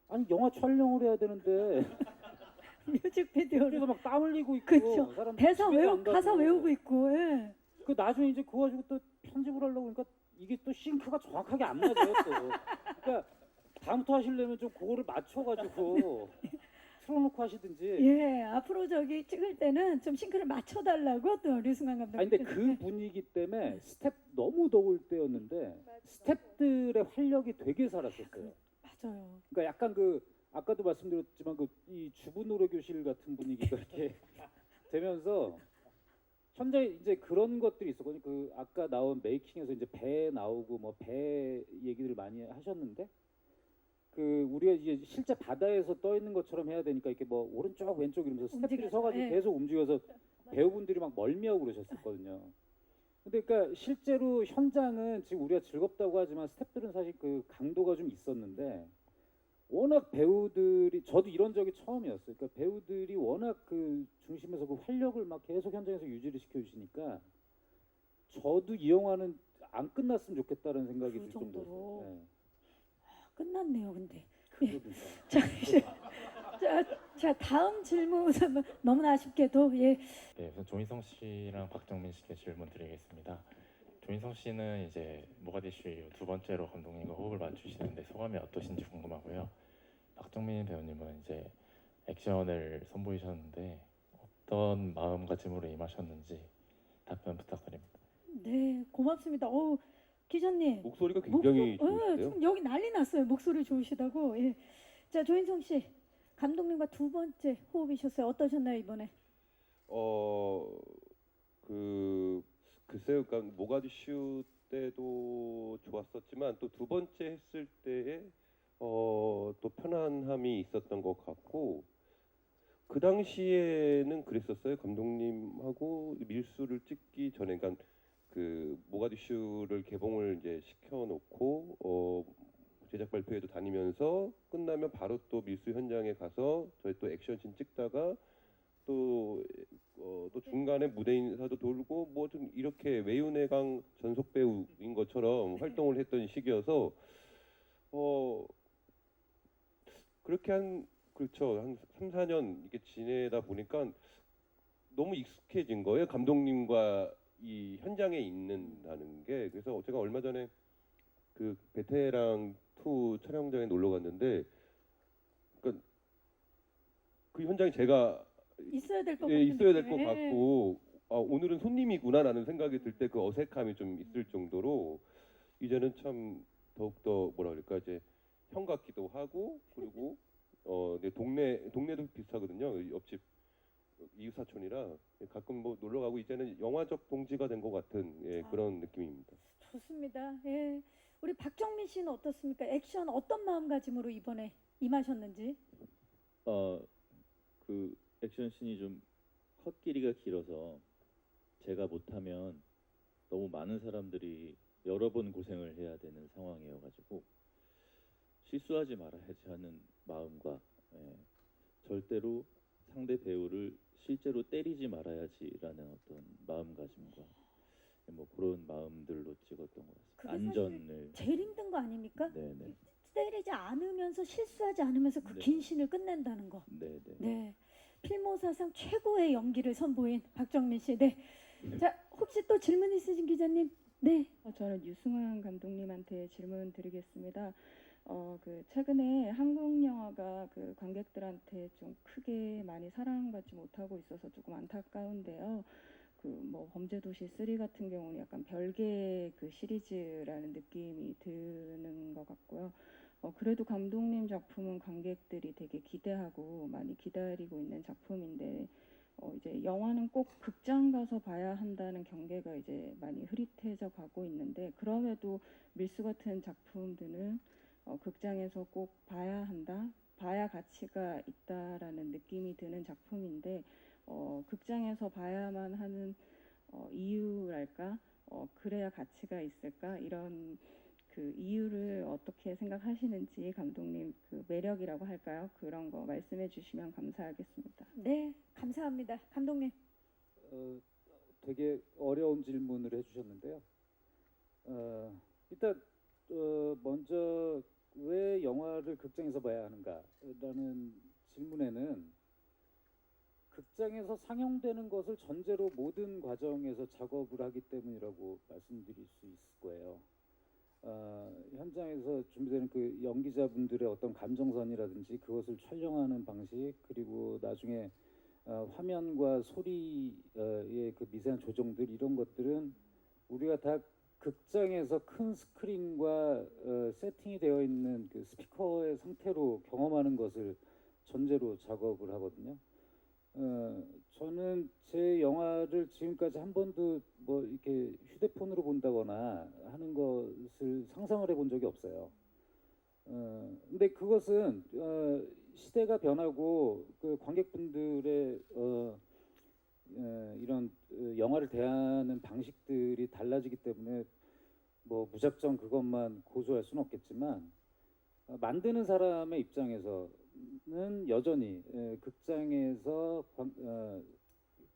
아니 영화 촬영을 해야 되는데 뮤직비디오를 그래서 막 땀 흘리고 있고 그쵸. 사람 대사 집에 안 가사 가고. 외우고 있고, 예. 그 나중에 이제 그거 가지고 또 편집을 하려고 그러니까 이게 또 싱크가 정확하게 안 맞아요 또. 그러니까 다음부터 하시려면 좀 그거를 맞춰가지고 틀어놓고 하시든지. 예, 앞으로 저기 찍을 때는 좀 싱크를 맞춰달라고 또 류승환 감독님. 아니 근데 그 분위기 때문에 스텝 너무 더울 때였는데 스텝들의 활력이 되게 살았었어요. 맞아요. 그러니까 약간 아까도 말씀드렸지만 이 주부 노래 교실 같은 분위기가 이렇게 되면서 현재 이제 그런 것들이 있었거든요. 아까 나온 메이킹에서 이제 배 나오고 뭐 배 얘기를 많이 하셨는데 우리가 이제 실제 바다에서 떠 있는 것처럼 해야 되니까 이렇게 뭐 오른쪽 왼쪽 이러면서 스태프들이 움직여서, 서가지고 예. 계속 움직여서 배우분들이 막 멀미하고 그러셨었거든요. 근데 그러니까 실제로 현장은 지금 우리가 즐겁다고 하지만 스태프들은 사실 그 강도가 좀 있었는데 워낙 배우들이 저도 이런 적이 처음이었어요. 그러니까 배우들이 워낙 그 중심에서 그 활력을 막 계속 현장에서 유지를 시켜주시니까 저도 이 영화는 안 끝났으면 좋겠다는 생각이 그 들 정도로. 정도로. 네. 끝났네요, 근데. 그러니까. 자, 이제 자 다음 질문은 너무나 아쉽게도 예. 네, 우선 조인성 씨랑 박정민 씨께 질문 드리겠습니다. 조인성 씨는 이제 모가디슈 이후 두 번째로 감독님과 호흡을 맞추시는데 소감이 어떠신지 궁금하고요. 박정민 배우님은 이제 액션을 선보이셨는데 어떤 마음가짐으로 임하셨는지 답변 부탁드립니다. 네, 고맙습니다. 기자님. 목소리가 굉장히 좋으세요. 지금 여기 난리 났어요. 목소리 좋으시다고. 예. 자, 조인성 씨. 감독님과 두 번째 호흡이셨어요. 어떠셨나요, 이번에? 글쎄요. 그러니까 모가디슈 때도 좋았었지만 또 두 번째 했을 때에 또 편안함이 있었던 것 같고 그 당시에는 그랬었어요. 감독님하고 밀수를 찍기 전에 그러니까 그 모가디슈를 개봉을 이제 시켜놓고 제작 발표회도 다니면서 끝나면 바로 또 밀수 현장에 가서 저희 또 액션씬 찍다가 또 중간에 무대 인사도 돌고 뭐 좀 이렇게 외유내 강 전속 배우인 것처럼 활동을 했던 시기여서 그렇게 그렇죠. 한 3, 4년 이렇게 지내다 보니까 너무 익숙해진 거예요. 감독님과 이 현장에 있는다는 게. 그래서 제가 얼마 전에 그 베테랑 2 촬영장에 놀러 갔는데 그러니까 그 현장에 제가 있어야 될 것 예, 같은 있어야 될 것 느낌. 같고 오늘은 손님이구나라는 생각이 들 때 그 어색함이 좀 있을 정도로 이제는 참 더욱더 뭐라 그럴까 이제 형 같기도 하고 그리고 내 동네도 비슷하거든요. 옆집 이웃 사촌이라 가끔 뭐 놀러 가고 이제는 영화적 동지가 된 것 같은 그런 느낌입니다. 좋습니다. 예. 우리 박정민 씨는 어떻습니까? 액션 어떤 마음가짐으로 이번에 임하셨는지? 그 액션 씬이 좀 컷길이가 길어서 제가 못하면 너무 많은 사람들이 여러 번 고생을 해야 되는 상황이어가지고 실수하지 말아야지 하는 마음과 절대로 상대 배우를 실제로 때리지 말아야지라는 어떤 마음가짐과 뭐 그런 마음들로 찍었던 것 같습니다. 그게 안전을. 제일 힘든 거 아닙니까? 네네. 때리지 않으면서 실수하지 않으면서 그 네. 긴 신을 끝낸다는 거. 네네. 네. 필모 사상 최고의 연기를 선보인 박정민 씨. 네. 자, 혹시 또 질문 있으신 기자님? 네. 저는 유승환 감독님한테 질문 드리겠습니다. 그 최근에 한국 영화가 그 관객들한테 좀 크게 많이 사랑받지 못하고 있어서 조금 안타까운데요. 그 뭐 범죄도시 3 같은 경우는 약간 별개의 그 시리즈라는 느낌이 드는 것 같고요. 그래도 감독님 작품은 관객들이 되게 기대하고 많이 기다리고 있는 작품인데 이제 영화는 꼭 극장 가서 봐야 한다는 경계가 이제 많이 흐릿해져 가고 있는데 그럼에도 밀수 같은 작품들은 극장에서 꼭 봐야 한다, 봐야 가치가 있다라는 느낌이 드는 작품인데 극장에서 봐야만 하는 이유랄까, 그래야 가치가 있을까 이런 그 이유를 어떻게 생각하시는지 감독님 그 매력이라고 할까요? 그런 거 말씀해 주시면 감사하겠습니다. 네. 감사합니다. 감독님. 되게 어려운 질문을 해주셨는데요. 일단 먼저 왜 영화를 극장에서 봐야 하는가라는 질문에는 극장에서 상영되는 것을 전제로 모든 과정에서 작업을 하기 때문이라고 말씀드릴 수 있을 거예요. 현장에서 준비되는 그 연기자분들의 어떤 감정선이라든지 그것을 촬영하는 방식, 그리고 나중에 화면과 소리의 그 미세한 조정들, 이런 것들은 우리가 다 극장에서 큰 스크린과 세팅이 되어 있는 그 스피커의 상태로 경험하는 것을 전제로 작업을 하거든요. 저는 제 영화를 지금까지 한 번도 뭐 이렇게 휴대폰으로 본다거나 하는 것을 상상을 해본 적이 없어요. 근데 그것은 시대가 변하고 그 관객분들의 이런 영화를 대하는 방식들이 달라지기 때문에 뭐 무작정 그것만 고수할 수는 없겠지만 만드는 사람의 입장에서는 여전히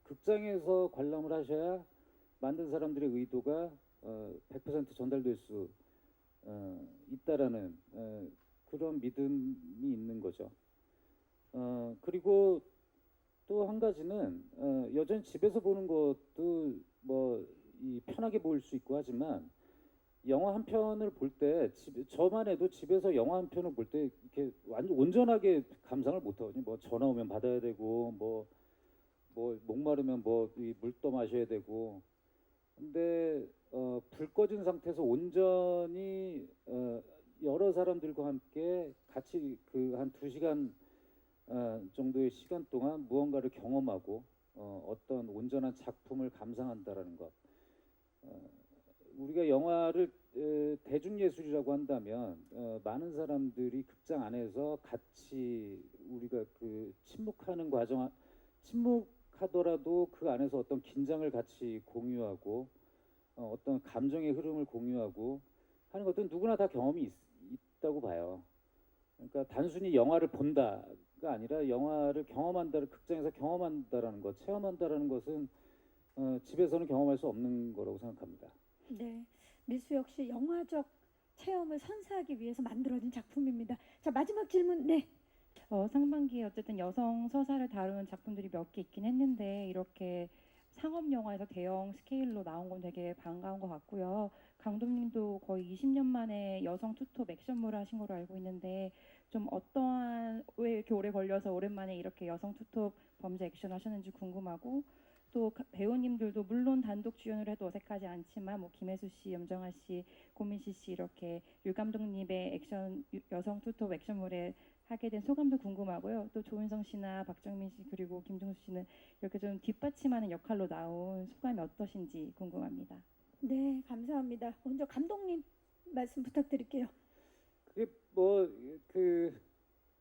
극장에서 관람을 하셔야 만든 사람들의 의도가 100% 전달될 수 있다라는 그런 믿음이 있는 거죠. 그리고 또 한 가지는 여전히 집에서 보는 것도 뭐 편하게 볼 수 있고 하지만 영화 한 편을 볼 때 저만 해도 집에서 영화 한 편을 볼 때 이렇게 완전 온전하게 감상을 못 하거든요. 뭐 전화 오면 받아야 되고 뭐 목마르면 이 물도 마셔야 되고. 근데 불 꺼진 상태에서 온전히 여러 사람들과 함께 같이 그 한 2시간 정도의 시간 동안 무언가를 경험하고 어떤 온전한 작품을 감상한다라는 것. 우리가 영화를 대중예술이라고 한다면 많은 사람들이 극장 안에서 같이 우리가 그 침묵하더라도 그 안에서 어떤 긴장을 같이 공유하고 어떤 감정의 흐름을 공유하고 하는 것들은 누구나 다 경험이 있다고 봐요. 그러니까 단순히 영화를 본다가 아니라 영화를 극장에서 경험한다라는 것, 체험한다라는 것은 집에서는 경험할 수 없는 거라고 생각합니다. 네. 밀수 역시 영화적 체험을 선사하기 위해서 만들어진 작품입니다. 자, 마지막 질문. 네. 상반기에 어쨌든 여성 서사를 다루는 작품들이 몇 개 있긴 했는데 이렇게 상업 영화에서 대형 스케일로 나온 건 되게 반가운 것 같고요. 감독님도 거의 20년 만에 여성 투톱 액션물을 하신 걸로 알고 있는데 좀 왜 이렇게 오래 걸려서 오랜만에 이렇게 여성 투톱 범죄 액션 하셨는지 궁금하고, 또 배우님들도 물론 단독 주연을 해도 어색하지 않지만 뭐 김혜수 씨, 염정아 씨, 고민시 씨 이렇게 유 감독님의 여성 투톱 액션물에 하게 된 소감도 궁금하고요. 또 조인성 씨나 박정민 씨 그리고 김종수 씨는 이렇게 좀 뒷받침하는 역할로 나온 소감이 어떠신지 궁금합니다. 네, 감사합니다. 먼저 감독님 말씀 부탁드릴게요. 그게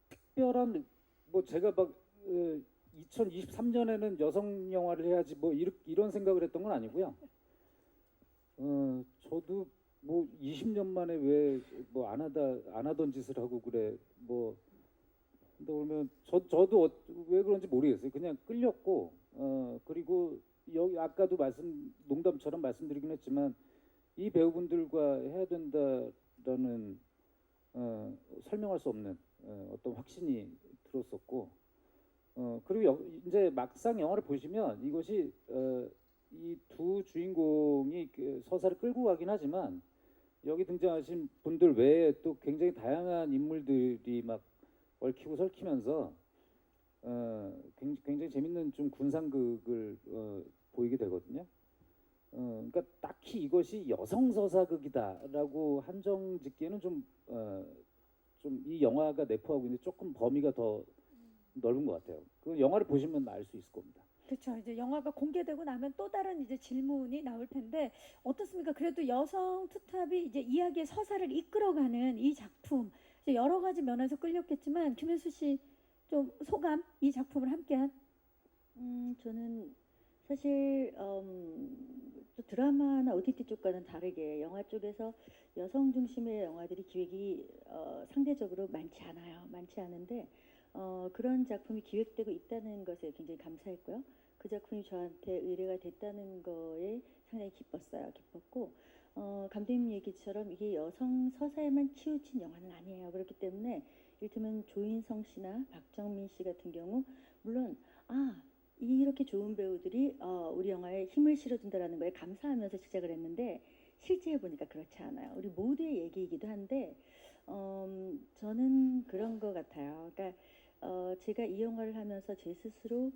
특별한 제가 막 2023년에는 여성 영화를 해야지 이런 생각을 했던 건 아니고요. 저도 20년 만에 왜 안 하던 짓을 하고 그래 근데 그러면 저도 왜 그런지 모르겠어요. 그냥 끌렸고 그리고 여기 아까도 농담처럼 말씀드리긴 했지만 이 배우분들과 해야 된다라는 설명할 수 없는 어떤 확신이 들었었고 그리고 이제 막상 영화를 보시면 이것이 이 두 주인공이 그 서사를 끌고 가긴 하지만 여기 등장하신 분들 외에 또 굉장히 다양한 인물들이 막 얽히고 설키면서 굉장히 재밌는 좀 군상극을 보이게 되거든요. 그러니까 딱히 이것이 여성 서사극이다라고 한정 짓기에는 좀 이 영화가 내포하고 있는 조금 범위가 더 넓은 것 같아요. 그 영화를 보시면 알 수 있을 겁니다. 그렇죠. 이제 영화가 공개되고 나면 또 다른 이제 질문이 나올 텐데 어떻습니까? 그래도 여성 투탑이 이제 이야기의 서사를 이끌어가는 이 작품 이제 여러 가지 면에서 끌렸겠지만 김혜수 씨 좀 소감 이 작품을 함께한 저는 사실 또 드라마나 OTT 쪽과는 다르게 영화 쪽에서 여성 중심의 영화들이 기획이 상대적으로 많지 않아요. 많지 않은데 그런 작품이 기획되고 있다는 것에 굉장히 감사했고요. 그 작품이 저한테 의뢰가 됐다는 거에 상당히 기뻤고 감독님 얘기처럼 이게 여성 서사에만 치우친 영화는 아니에요. 그렇기 때문에 이를테면 조인성 씨나 박정민 씨 같은 경우 물론 이렇게 좋은 배우들이 우리 영화에 힘을 실어준다라는 거에 감사하면서 시작을 했는데 실제 해보니까 그렇지 않아요. 우리 모두의 얘기이기도 한데 저는 그런 것 같아요. 그러니까 제가 이 영화를 하면서 제 스스로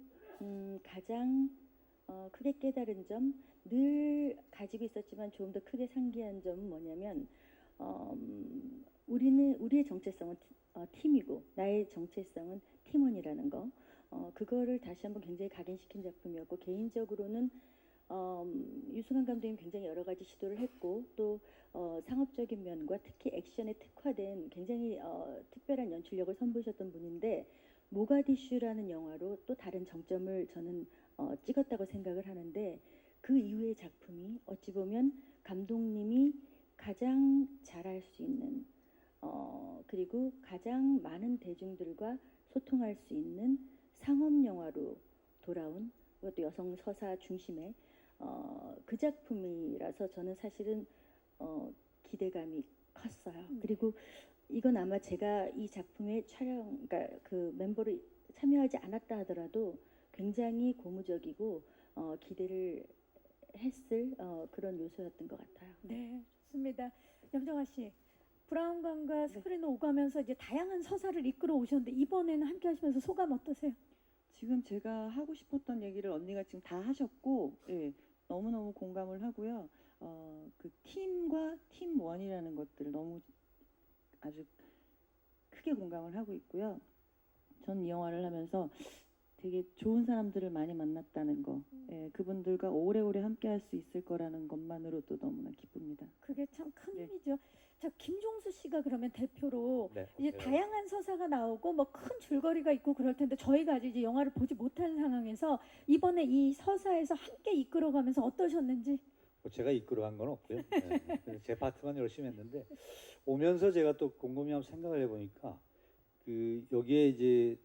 가장 크게 깨달은 점, 늘 가지고 있었지만 조금 더 크게 상기한 점은 뭐냐면 우리의 정체성은 팀이고 나의 정체성은 팀원이라는 거. 그거를 다시 한번 굉장히 각인시킨 작품이었고 개인적으로는 유승환 감독님 굉장히 여러 가지 시도를 했고 또 상업적인 면과 특히 액션에 특화된 굉장히 특별한 연출력을 선보이셨던 분인데 모가디슈라는 영화로 또 다른 정점을 저는 찍었다고 생각을 하는데 그 이후의 작품이 어찌 보면 감독님이 가장 잘할 수 있는 그리고 가장 많은 대중들과 소통할 수 있는 상업 영화로 돌아온 그것도 여성 서사 중심의 그 작품이라서 저는 사실은 기대감이 컸어요. 그리고 이건 아마 제가 이 작품의 그러니까 그 멤버로 참여하지 않았다 하더라도 굉장히 고무적이고 기대를 했을 그런 요소였던 것 같아요. 네, 좋습니다. 염정아 씨, 브라운관과 스크린을 오가면서 이제 다양한 서사를 이끌어 오셨는데 이번에는 함께 하시면서 소감 어떠세요? 지금 제가 하고 싶었던 얘기를 언니가 지금 다 하셨고, 예, 너무너무 공감을 하고요. 그 팀과 팀원이라는 것들을 너무 아주 크게 공감을 하고 있고요. 전 이 영화를 하면서 되게 좋은 사람들을 많이 만났다는 거, 예, 그분들과 오래오래 함께 할 수 있을 거라는 것만으로도 너무나 기쁩니다. 그게 참 큰 네. 힘이죠. 자, 김종수 씨가 그러면 대표로 네, 이제 다양한 서사가 나오고 뭐 큰 줄거리가 있고 그럴 텐데 저희가 아직 이제 영화를 보지 못한 상황에서 이번에 이 서사에서 함께 이끌어가면서 어떠셨는지? 뭐 제가 이끌어간 건 없고요. 네. 제 파트만 열심히 했는데 오면서 제가 또 곰곰이 한번 생각을 해보니까 그 여기에 이제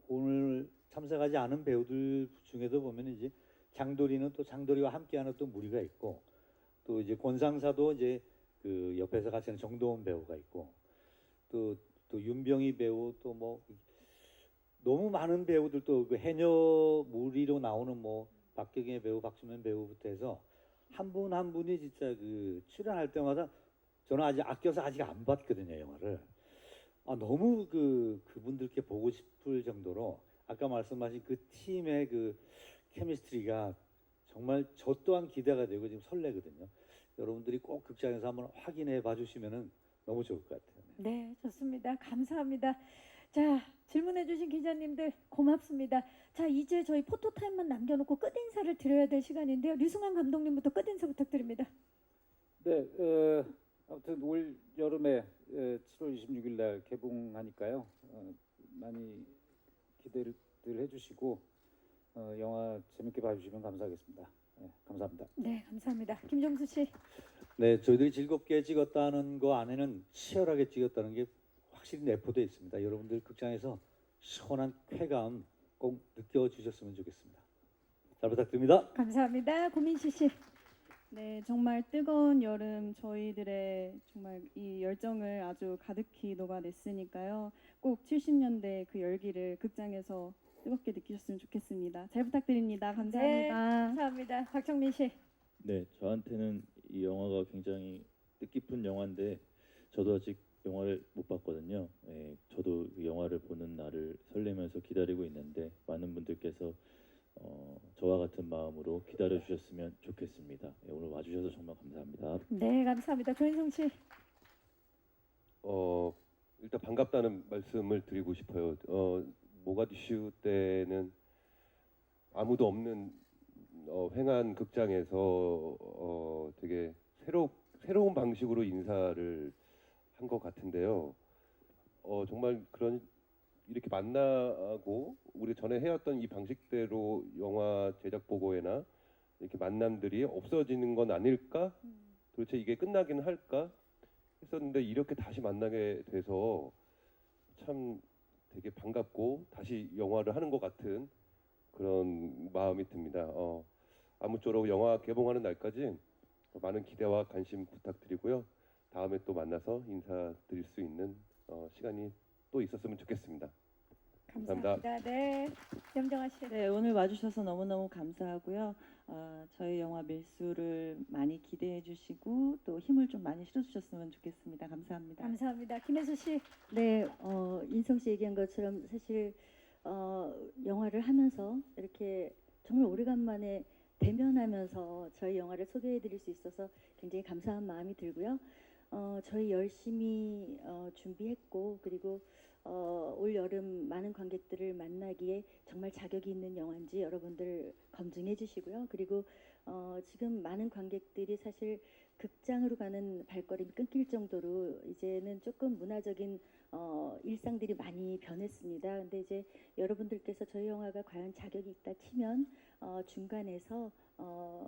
오늘 참석하지 않은 배우들 중에도 보면 이제 장도리는 또 장도리와 함께하는 또 무리가 있고 또 이제 권상사도 이제 그 옆에서 같이 하는 정도원 배우가 있고 또 윤병희 배우 또 뭐 너무 많은 배우들 또 그 해녀 무리로 나오는 뭐 박경혜 배우, 박주면 배우부터 해서 한 분 한 분이 진짜 그 출연할 때마다 저는 아껴서 아직 안 봤거든요 영화를. 너무 그분들께 보고 싶을 정도로 아까 말씀하신 그 팀의 그 케미스트리가 정말 저 또한 기대가 되고 지금 설레거든요. 여러분들이 꼭 극장에서 한번 확인해 봐주시면은 너무 좋을 것 같아요. 네, 좋습니다. 감사합니다. 자, 질문해주신 기자님들 고맙습니다. 자, 이제 저희 포토타임만 남겨놓고 끝인사를 드려야 될 시간인데요. 류승환 감독님부터 끝인사 부탁드립니다. 네, 아무튼 올 여름에 7월 26일 날 개봉하니까요. 많이 기대를 해주시고 영화 재밌게 봐주시면 감사하겠습니다. 네, 감사합니다. 네, 감사합니다. 김종수 씨. 네, 저희들이 즐겁게 찍었다는 거 안에는 치열하게 찍었다는 게 확실히 내포되어 있습니다. 여러분들 극장에서 시원한 쾌감 꼭 느껴주셨으면 좋겠습니다. 잘 부탁드립니다. 감사합니다. 고민시 씨. 네, 정말 뜨거운 여름 저희들의 정말 이 열정을 아주 가득히 녹아냈으니까요. 꼭 70년대 그 열기를 극장에서 뜨겁게 느끼셨으면 좋겠습니다. 잘 부탁드립니다. 감사합니다. 감사합니다. 박정민 씨. 네, 저한테는 이 영화가 굉장히 뜻깊은 영화인데 저도 아직 영화를 못 봤거든요. 예, 저도 그 영화를 보는 날을 설레면서 기다리고 있는데 많은 분들께서 저와 같은 마음으로 기다려 주셨으면 좋겠습니다. 예, 오늘 와주셔서 정말 감사합니다. 네, 감사합니다. 조인성 씨. 일단 반갑다는 말씀을 드리고 싶어요. 모가디슈 때는 아무도 없는 횡한 극장에서 되게 새로운 방식으로 인사를 한 것 같은데요. 정말 이렇게 만나고 우리 전에 해왔던 이 방식대로 영화 제작 보고회나 이렇게 만남들이 없어지는 건 아닐까? 도대체 이게 끝나긴 할까? 했었는데 이렇게 다시 만나게 돼서 참 되게 반갑고 다시 영화를 하는 것 같은 그런 마음이 듭니다. 아무쪼록 영화 개봉하는 날까지 많은 기대와 관심 부탁드리고요. 다음에 또 만나서 인사드릴 수 있는 시간이 또 있었으면 좋겠습니다. 감사합니다. 네, 염정아 씨. 네, 오늘 와주셔서 너무너무 감사하고요. 저희 영화 밀수를 많이 기대해 주시고 또 힘을 좀 많이 실어주셨으면 좋겠습니다. 감사합니다. 감사합니다. 김혜수 씨. 네, 인성 씨 얘기한 것처럼 사실 영화를 하면서 이렇게 정말 오래간만에 대면하면서 저희 영화를 소개해 드릴 수 있어서 굉장히 감사한 마음이 들고요. 저희 열심히 준비했고 그리고 올 여름 많은 관객들을 만나기에 정말 자격이 있는 영화인지 여러분들 검증해 주시고요. 그리고 지금 많은 관객들이 사실 극장으로 가는 발걸음이 끊길 정도로 이제는 조금 문화적인 일상들이 많이 변했습니다. 근데 이제 여러분들께서 저희 영화가 과연 자격이 있다 치면 중간에서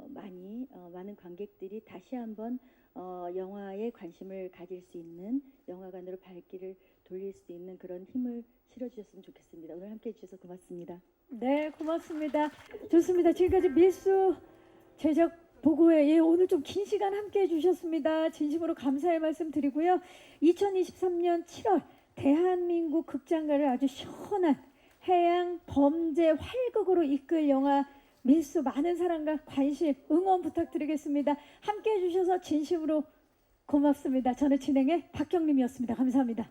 많은 관객들이 다시 한번 영화에 관심을 가질 수 있는 영화관으로 발길을 돌릴 수 있는 그런 힘을 실어주셨으면 좋겠습니다. 오늘 함께해 주셔서 고맙습니다. 네, 고맙습니다. 좋습니다. 지금까지 밀수 제작 보고회 오늘 좀 긴 시간 함께해 주셨습니다. 진심으로 감사의 말씀 드리고요. 2023년 7월 대한민국 극장가를 아주 시원한 해양 범죄 활극으로 이끌 영화 밀수 많은 사랑과 관심 응원 부탁드리겠습니다. 함께해 주셔서 진심으로 고맙습니다. 저는 진행의 박경림이었습니다. 감사합니다.